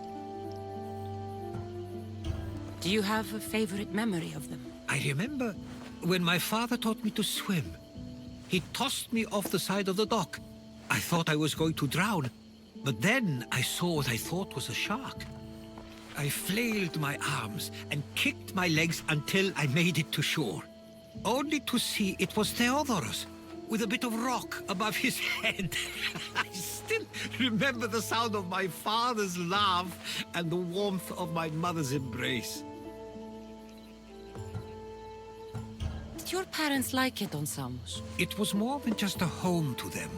Do you have a favorite memory of them? I remember when my father taught me to swim. He tossed me off the side of the dock. I thought I was going to drown, but then I saw what I thought was a shark. I flailed my arms and kicked my legs until I made it to shore, only to see it was Theodorus, with a bit of rock above his head. I still remember the sound of my father's laugh and the warmth of my mother's embrace. Did your parents like it on Samos? It was more than just a home to them.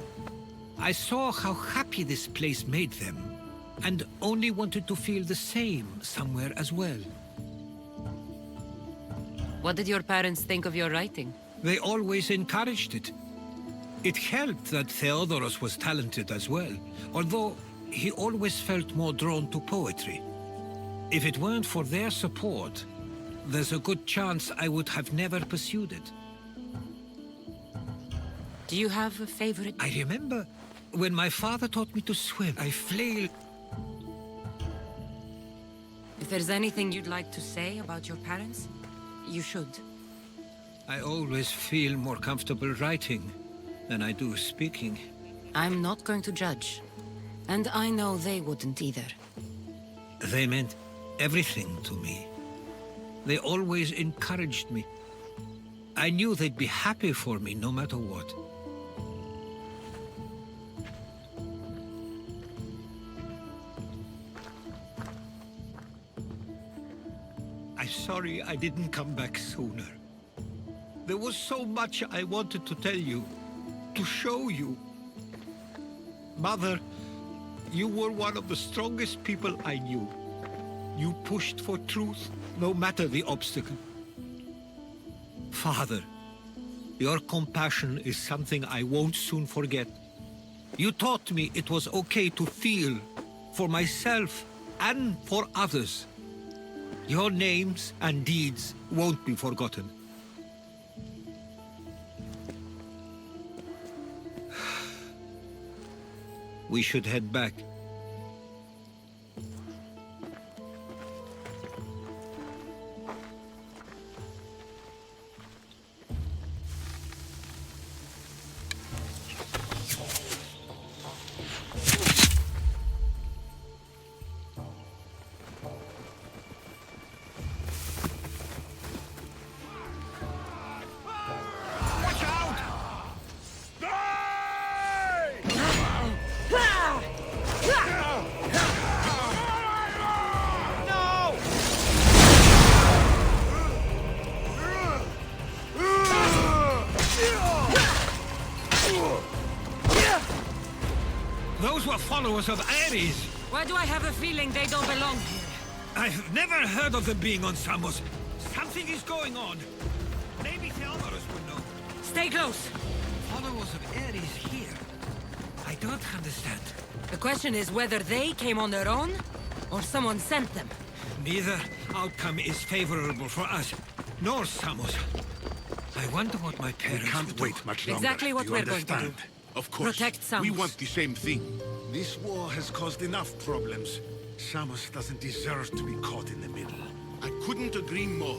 I saw how happy this place made them, and only wanted to feel the same somewhere as well. What did your parents think of your writing? They always encouraged it. It helped that Theodorus was talented as well, although he always felt more drawn to poetry. If it weren't for their support, there's a good chance I would have never pursued it. Do you have a favorite? I remember when my father taught me to swim, I flailed. If there's anything you'd like to say about your parents, you should. I always feel more comfortable writing than I do speaking. I'm not going to judge. And I know they wouldn't either. They meant everything to me. They always encouraged me. I knew they'd be happy for me no matter what. I'm sorry I didn't come back sooner. There was so much I wanted to tell you, to show you. Mother, you were one of the strongest people I knew. You pushed for truth, no matter the obstacle. Father, your compassion is something I won't soon forget. You taught me it was okay to feel, for myself and for others. Your names and deeds won't be forgotten. We should head back. Those were followers of Ares. Why do I have a feeling they don't belong here? I've never heard of them being on Samos. Something is going on. Maybe Theodorus would know. Stay close. Followers of Ares here? I don't understand. The question is whether they came on their own, or someone sent them. Neither outcome is favorable for us, nor Samos. I wonder what my parents We can't would do. wait much longer. Exactly what Do you we're going to do. understand? Of course. Protect Samos. We want the same thing. This war has caused enough problems. Samos doesn't deserve to be caught in the middle. I couldn't agree more.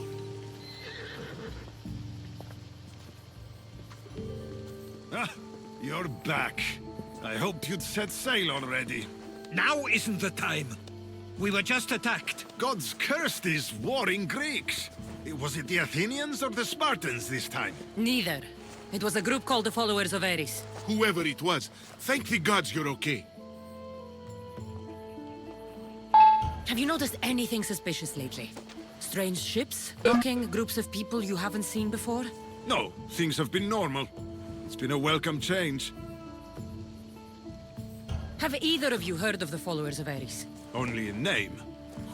Ah, you're back. I hoped you'd set sail already. Now isn't the time. We were just attacked. Gods cursed these warring Greeks. Was it the Athenians or the Spartans this time? Neither. It was a group called the Followers of Ares. Whoever it was, thank the gods you're okay. Have you noticed anything suspicious lately? Strange ships? Docking groups of people you haven't seen before? No, things have been normal. It's been a welcome change. Have either of you heard of the followers of Ares? Only in name.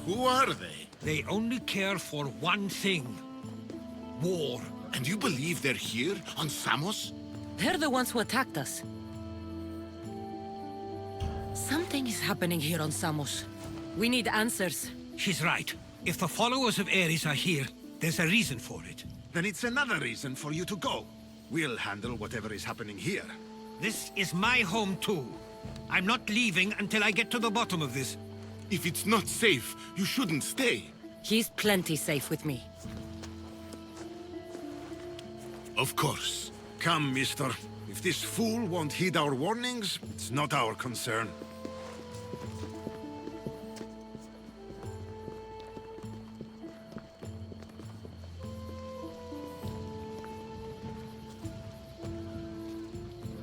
Who are they? They only care for one thing. War. And you believe they're here, on Samos? They're the ones who attacked us. Something is happening here on Samos. We need answers. She's right. If the followers of Ares are here, there's a reason for it. Then it's another reason for you to go. We'll handle whatever is happening here. This is my home too. I'm not leaving until I get to the bottom of this. If it's not safe, you shouldn't stay. He's plenty safe with me. Of course. Come, mister. If this fool won't heed our warnings, it's not our concern.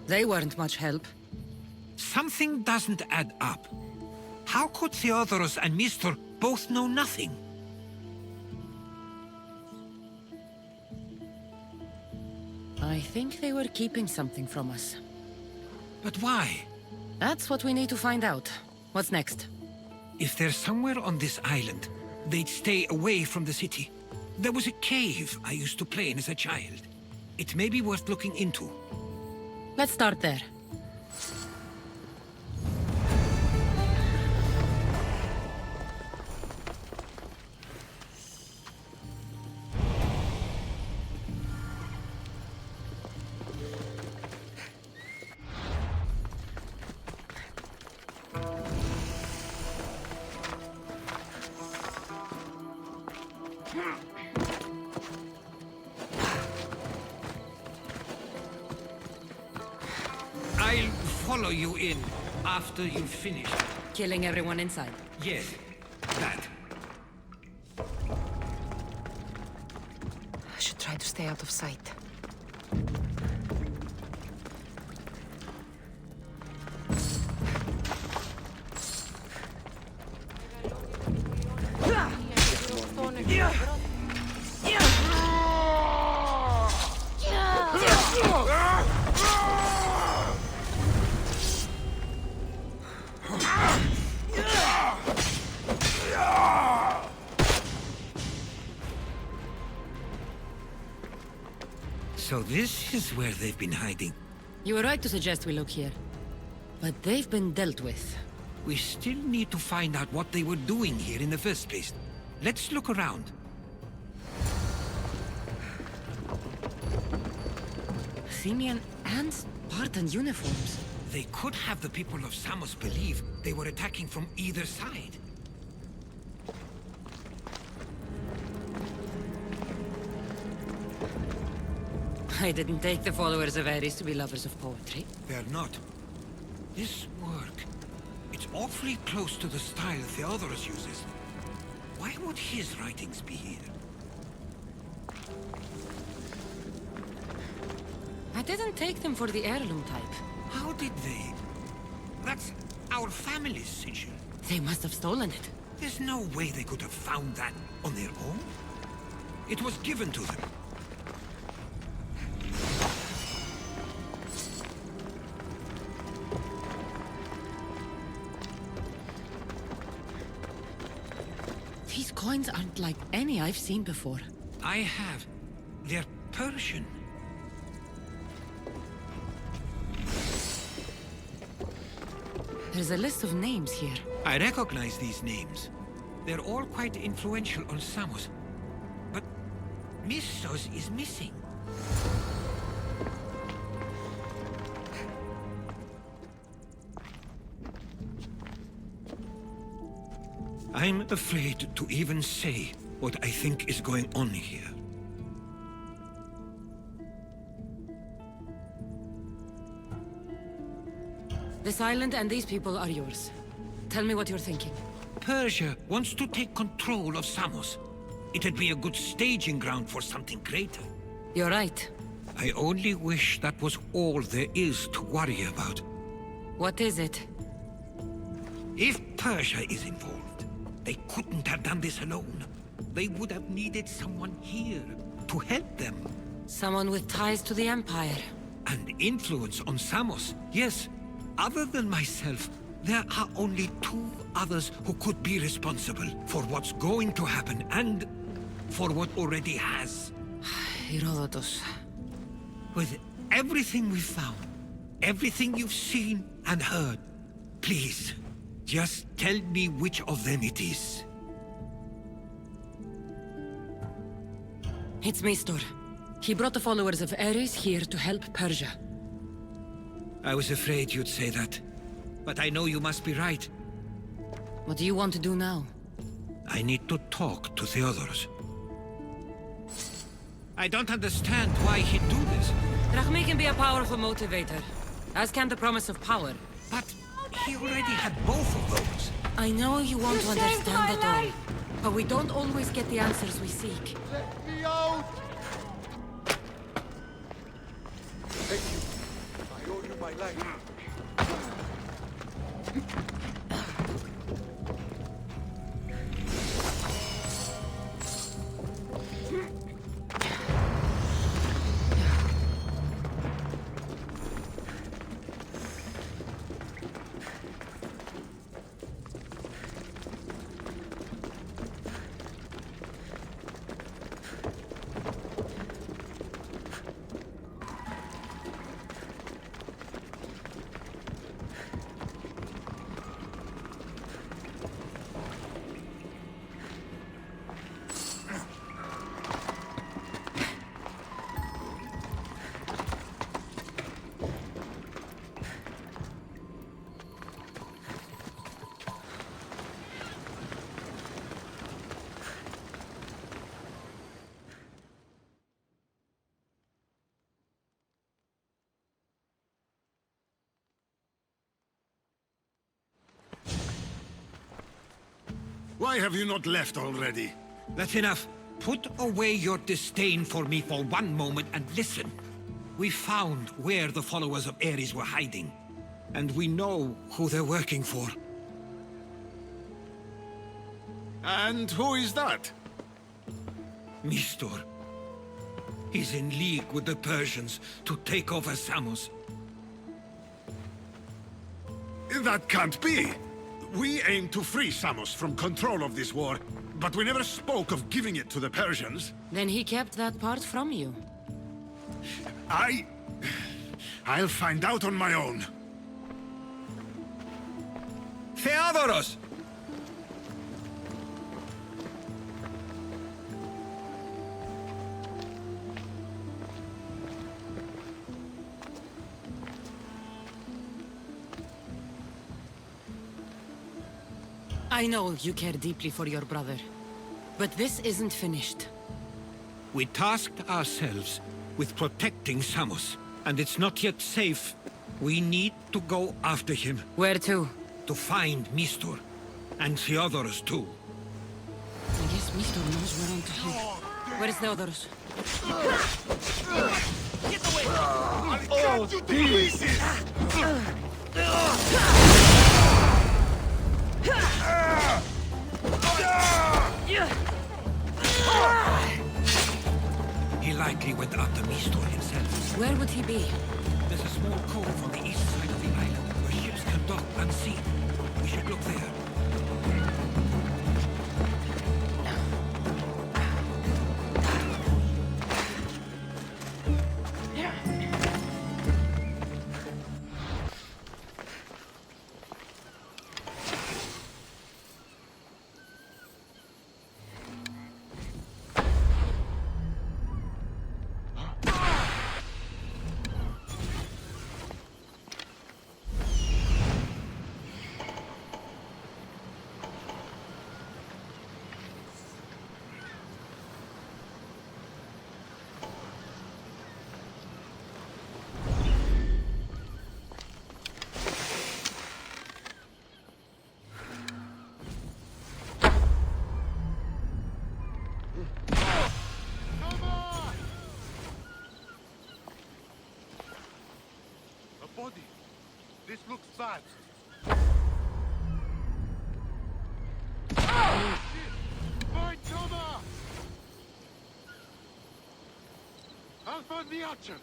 They weren't much help. Something doesn't add up. How could Theodoros and Mistor both know nothing? I think they were keeping something from us. But why? That's what we need to find out. What's next? If they're somewhere on this island, they'd stay away from the city. There was a cave I used to play in as a child. It may be worth looking into. Let's start there. I'll follow you in after you've finished. Killing everyone inside. Yes, that. I should try to stay out of sight. So this is where they've been hiding. You were right to suggest we look here. But they've been dealt with. We still need to find out what they were doing here in the first place. Let's look around. Athenian and Spartan uniforms. They could have the people of Samos believe they were attacking from either side. I didn't take the followers of Ares to be lovers of poetry. They're not. This work, it's awfully close to the style Theodoros uses. Why would his writings be here? I didn't take them for the heirloom type. How did they? That's our family's sigil. They must have stolen it. There's no way they could have found that on their own. It was given to them. These coins aren't like any I've seen before. I have. They're Persian. There's a list of names here. I recognize these names. They're all quite influential on Samos. But Missos is missing. I'm afraid to even say what I think is going on here. This island and these people are yours. Tell me what you're thinking. Persia wants to take control of Samos. It'd be a good staging ground for something greater. You're right. I only wish that was all there is to worry about. What is it? If Persia is involved, They couldn't have done this alone. They would have needed someone here to help them. Someone with ties to the Empire. And influence on Samos, yes. Other than myself, there are only 2 others who could be responsible for what's going to happen and for what already has. Herodotus. With everything we've found, everything you've seen and heard, please, just tell me which of them it is. It's Mistor. He brought the followers of Ares here to help Persia. I was afraid you'd say that. But I know you must be right. What do you want to do now? I need to talk to Theodoros. I don't understand why he'd do this. Drachmi can be a powerful motivator, as can the promise of power. But he already had both of those. I know you want to understand it all, but we don't always get the answers we seek. Let me out! Thank you. I owe you my life. Why have you not left already? That's enough. Put away your disdain for me for one moment and listen. We found where the followers of Ares were hiding. And we know who they're working for. And who is that? Mistor. He's in league with the Persians to take over Samos. That can't be! We aim to free Samos from control of this war, but we never spoke of giving it to the Persians. Then he kept that part from you. I'll find out on my own. Theodoros! I know you care deeply for your brother, but this isn't finished. We tasked ourselves with protecting Samos, and it's not yet safe. We need to go after him. Where to? To find Mistor, and Theodoros too. I guess Mistor knows we're on to him. Where is Theodoros? Get away! I'll cut you to pieces! He likely went after Mistor himself. Where would he be? There's a small cove on the east side of the island where ships can dock unseen. We should look there. Body. This looks bad. I'll find the archer.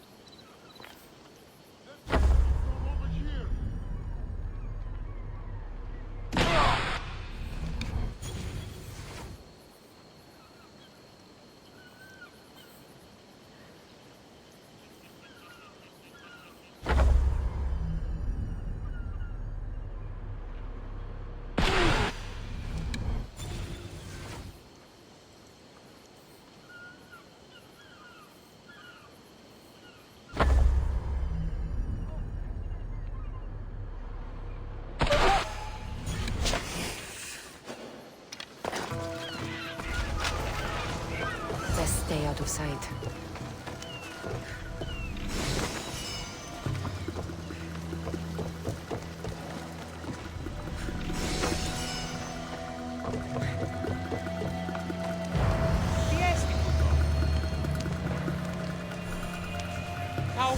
From over here. Best stay out of sight.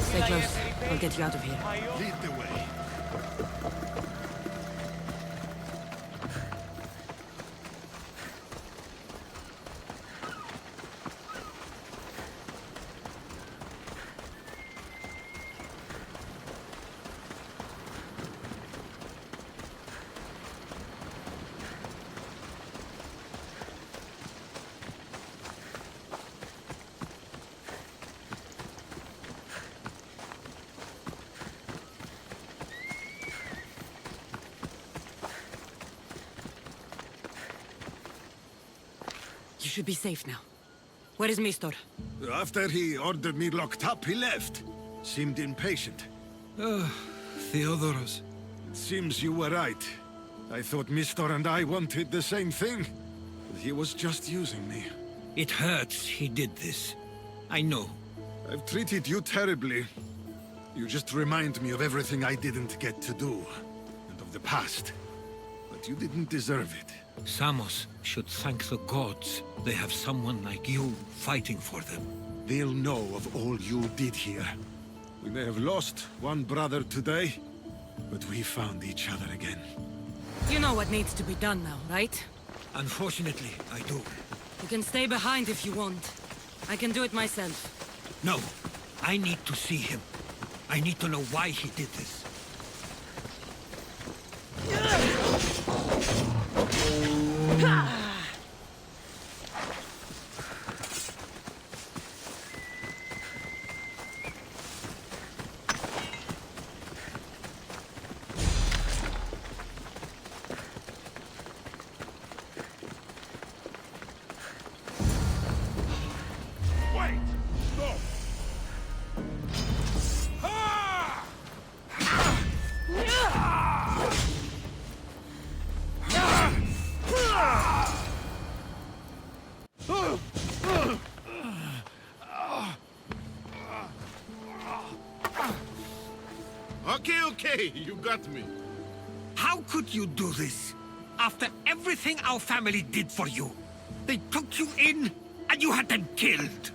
Stay close. I'll get you out of here. Lead the way. You should be safe now. Where is Mistor? After he ordered me locked up, he left. Seemed impatient. Theodoros. Seems you were right. I thought Mistor and I wanted the same thing. But he was just using me. It hurts he did this. I know. I've treated you terribly. You just remind me of everything I didn't get to do. And of the past. But you didn't deserve it. Samos should thank the gods. They have someone like you fighting for them. They'll know of all you did here. We may have lost one brother today, but we found each other again. You know what needs to be done now, right? Unfortunately, I do. You can stay behind if you want. I can do it myself. No, I need to see him. I need to know why he did this. Wait! Stop! Okay, you got me. How could you do this? After everything our family did for you. They took you in, and you had them killed.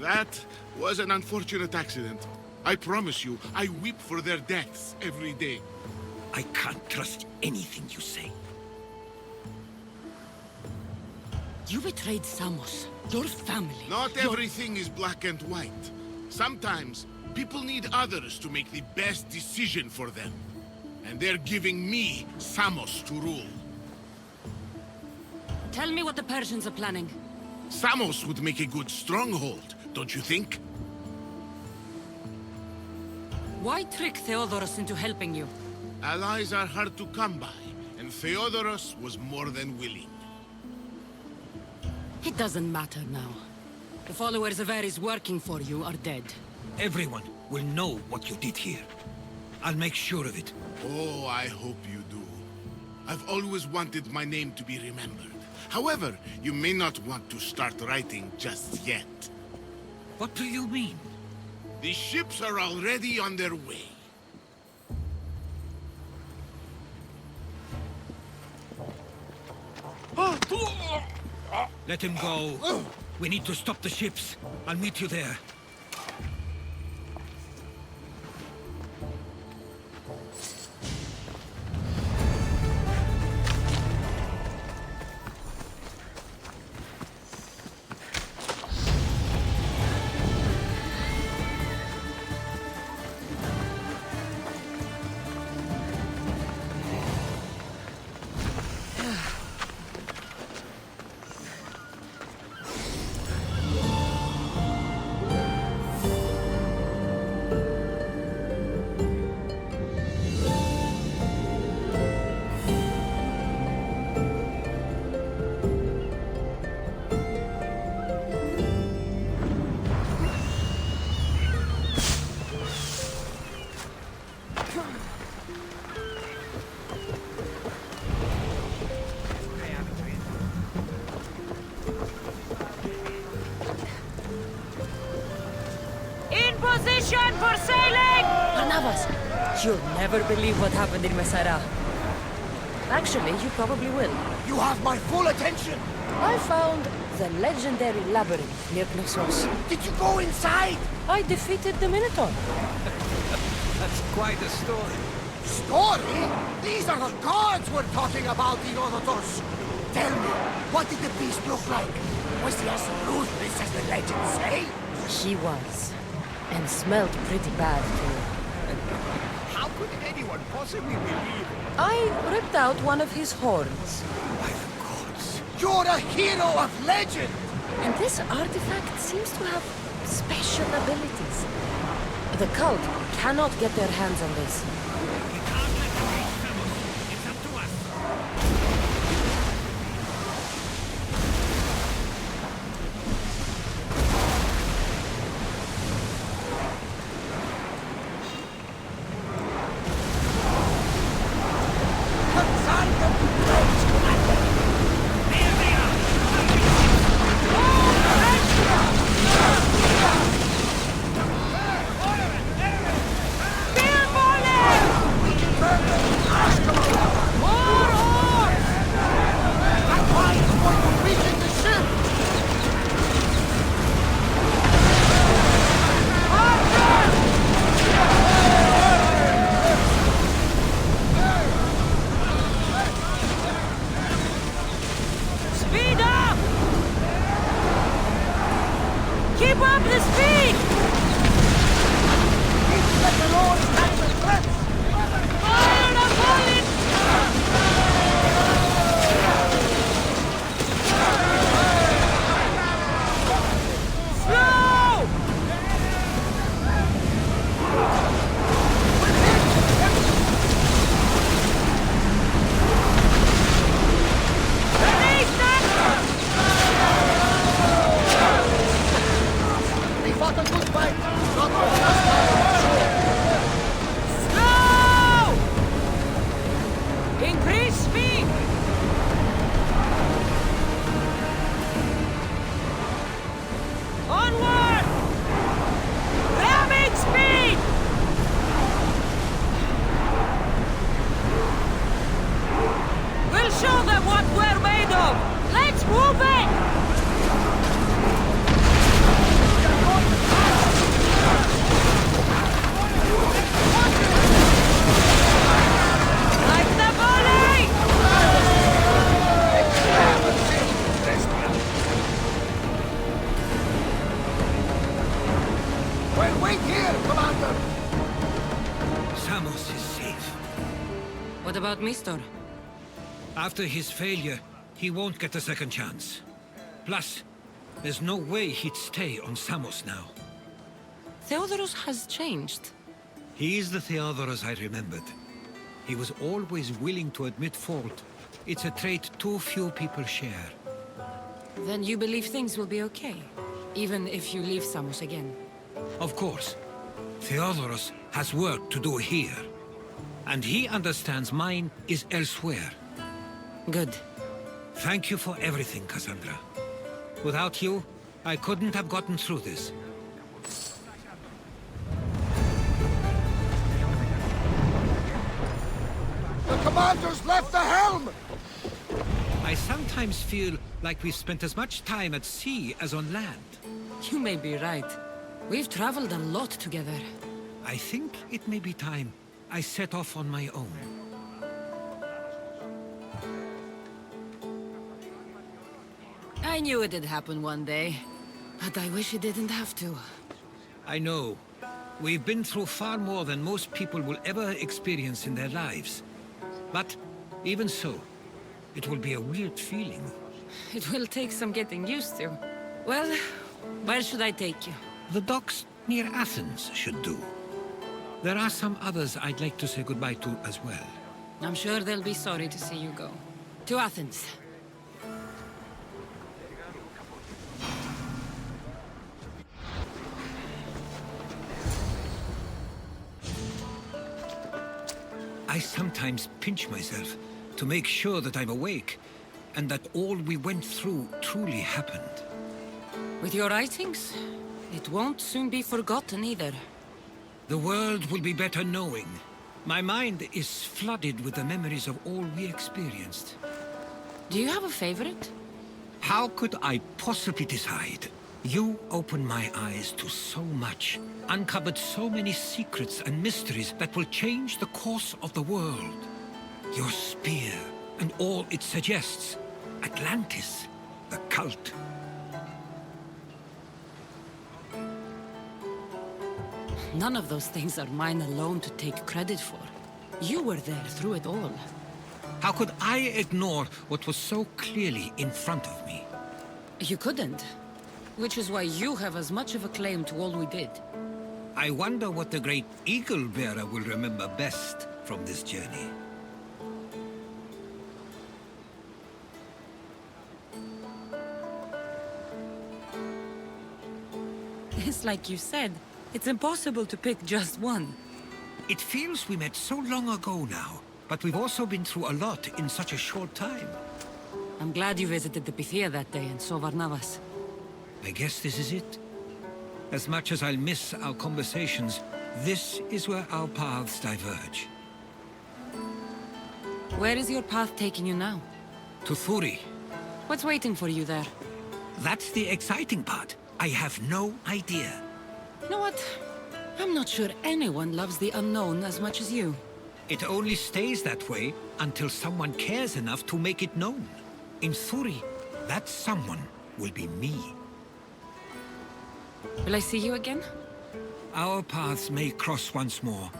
That was an unfortunate accident. I promise you, I weep for their deaths every day. I can't trust anything you say. You betrayed Samos, your family. Not everything is black and white. Sometimes, people need others to make the best decision for them. And they're giving me Samos to rule. Tell me what the Persians are planning. Samos would make a good stronghold, don't you think? Why trick Theodoros into helping you? Allies are hard to come by, and Theodoros was more than willing. It doesn't matter now. The followers of Ares working for you are dead. Everyone will know what you did here. I'll make sure of it. Oh, I hope you do. I've always wanted my name to be remembered. However, you may not want to start writing just yet. What do you mean? The ships are already on their way. Let him go. We need to stop the ships. I'll meet you there. Position for sailing! Barnabas, you'll never believe what happened in Messara. Actually, you probably will. You have my full attention! I found the legendary labyrinth near Knossos. Did you go inside? I defeated the Minotaur. That's quite a story. Story? These are the gods we're talking about, Herodotus! Tell me, what did the beast look like? Was he as ruthless as the legends say? He was. And smelled pretty bad, too. How could anyone possibly believe it? I ripped out one of his horns. By the gods. You're a hero of legend! And this artifact seems to have special abilities. The cult cannot get their hands on this. We can't let them reach Samos. It's up to us. What about Mistor? After his failure, he won't get a second chance. Plus, there's no way he'd stay on Samos now. Theodorus has changed. He's the Theodorus I remembered. He was always willing to admit fault. It's a trait too few people share. Then you believe things will be okay, even if you leave Samos again? Of course. Theodorus has work to do here. And he understands mine is elsewhere. Good. Thank you for everything, Kassandra. Without you, I couldn't have gotten through this. The commander's left the helm! I sometimes feel like we've spent as much time at sea as on land. You may be right. We've traveled a lot together. I think it may be time I set off on my own. I knew it'd happen one day, but I wish it didn't have to. I know. We've been through far more than most people will ever experience in their lives. But even so, it will be a weird feeling. It will take some getting used to. Well, where should I take you? The docks near Athens should do. There are some others I'd like to say goodbye to as well. I'm sure they'll be sorry to see you go. To Athens. I sometimes pinch myself to make sure that I'm awake, and that all we went through truly happened. With your writings, it won't soon be forgotten either. The world will be better knowing. My mind is flooded with the memories of all we experienced. Do you have a favorite? How could I possibly decide? You opened my eyes to so much, uncovered so many secrets and mysteries that will change the course of the world. Your spear, and all it suggests. Atlantis, the cult. None of those things are mine alone to take credit for. You were there through it all. How could I ignore what was so clearly in front of me? You couldn't. Which is why you have as much of a claim to all we did. I wonder what the great Eagle Bearer will remember best from this journey. It's like you said. It's impossible to pick just one. It feels we met so long ago now, but we've also been through a lot in such a short time. I'm glad you visited the Pythia that day and saw Varnavas. I guess this is it. As much as I'll miss our conversations, this is where our paths diverge. Where is your path taking you now? To Thuri. What's waiting for you there? That's the exciting part. I have no idea. You know what? I'm not sure anyone loves the unknown as much as you. It only stays that way until someone cares enough to make it known. In Thuri, that someone will be me. Will I see you again? Our paths may cross once more,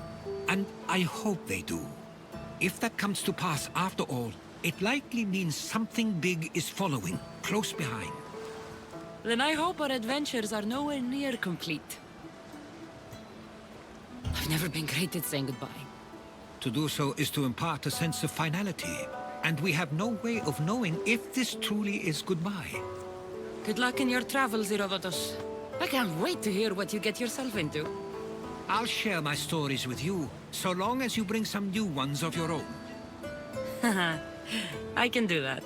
and I hope they do. If that comes to pass after all, it likely means something big is following, close behind. Then I hope our adventures are nowhere near complete. I've never been great at saying goodbye. To do so is to impart a sense of finality, and we have no way of knowing if this truly is goodbye. Good luck in your travels, Herodotus. I can't wait to hear what you get yourself into. I'll share my stories with you, so long as you bring some new ones of your own. I can do that.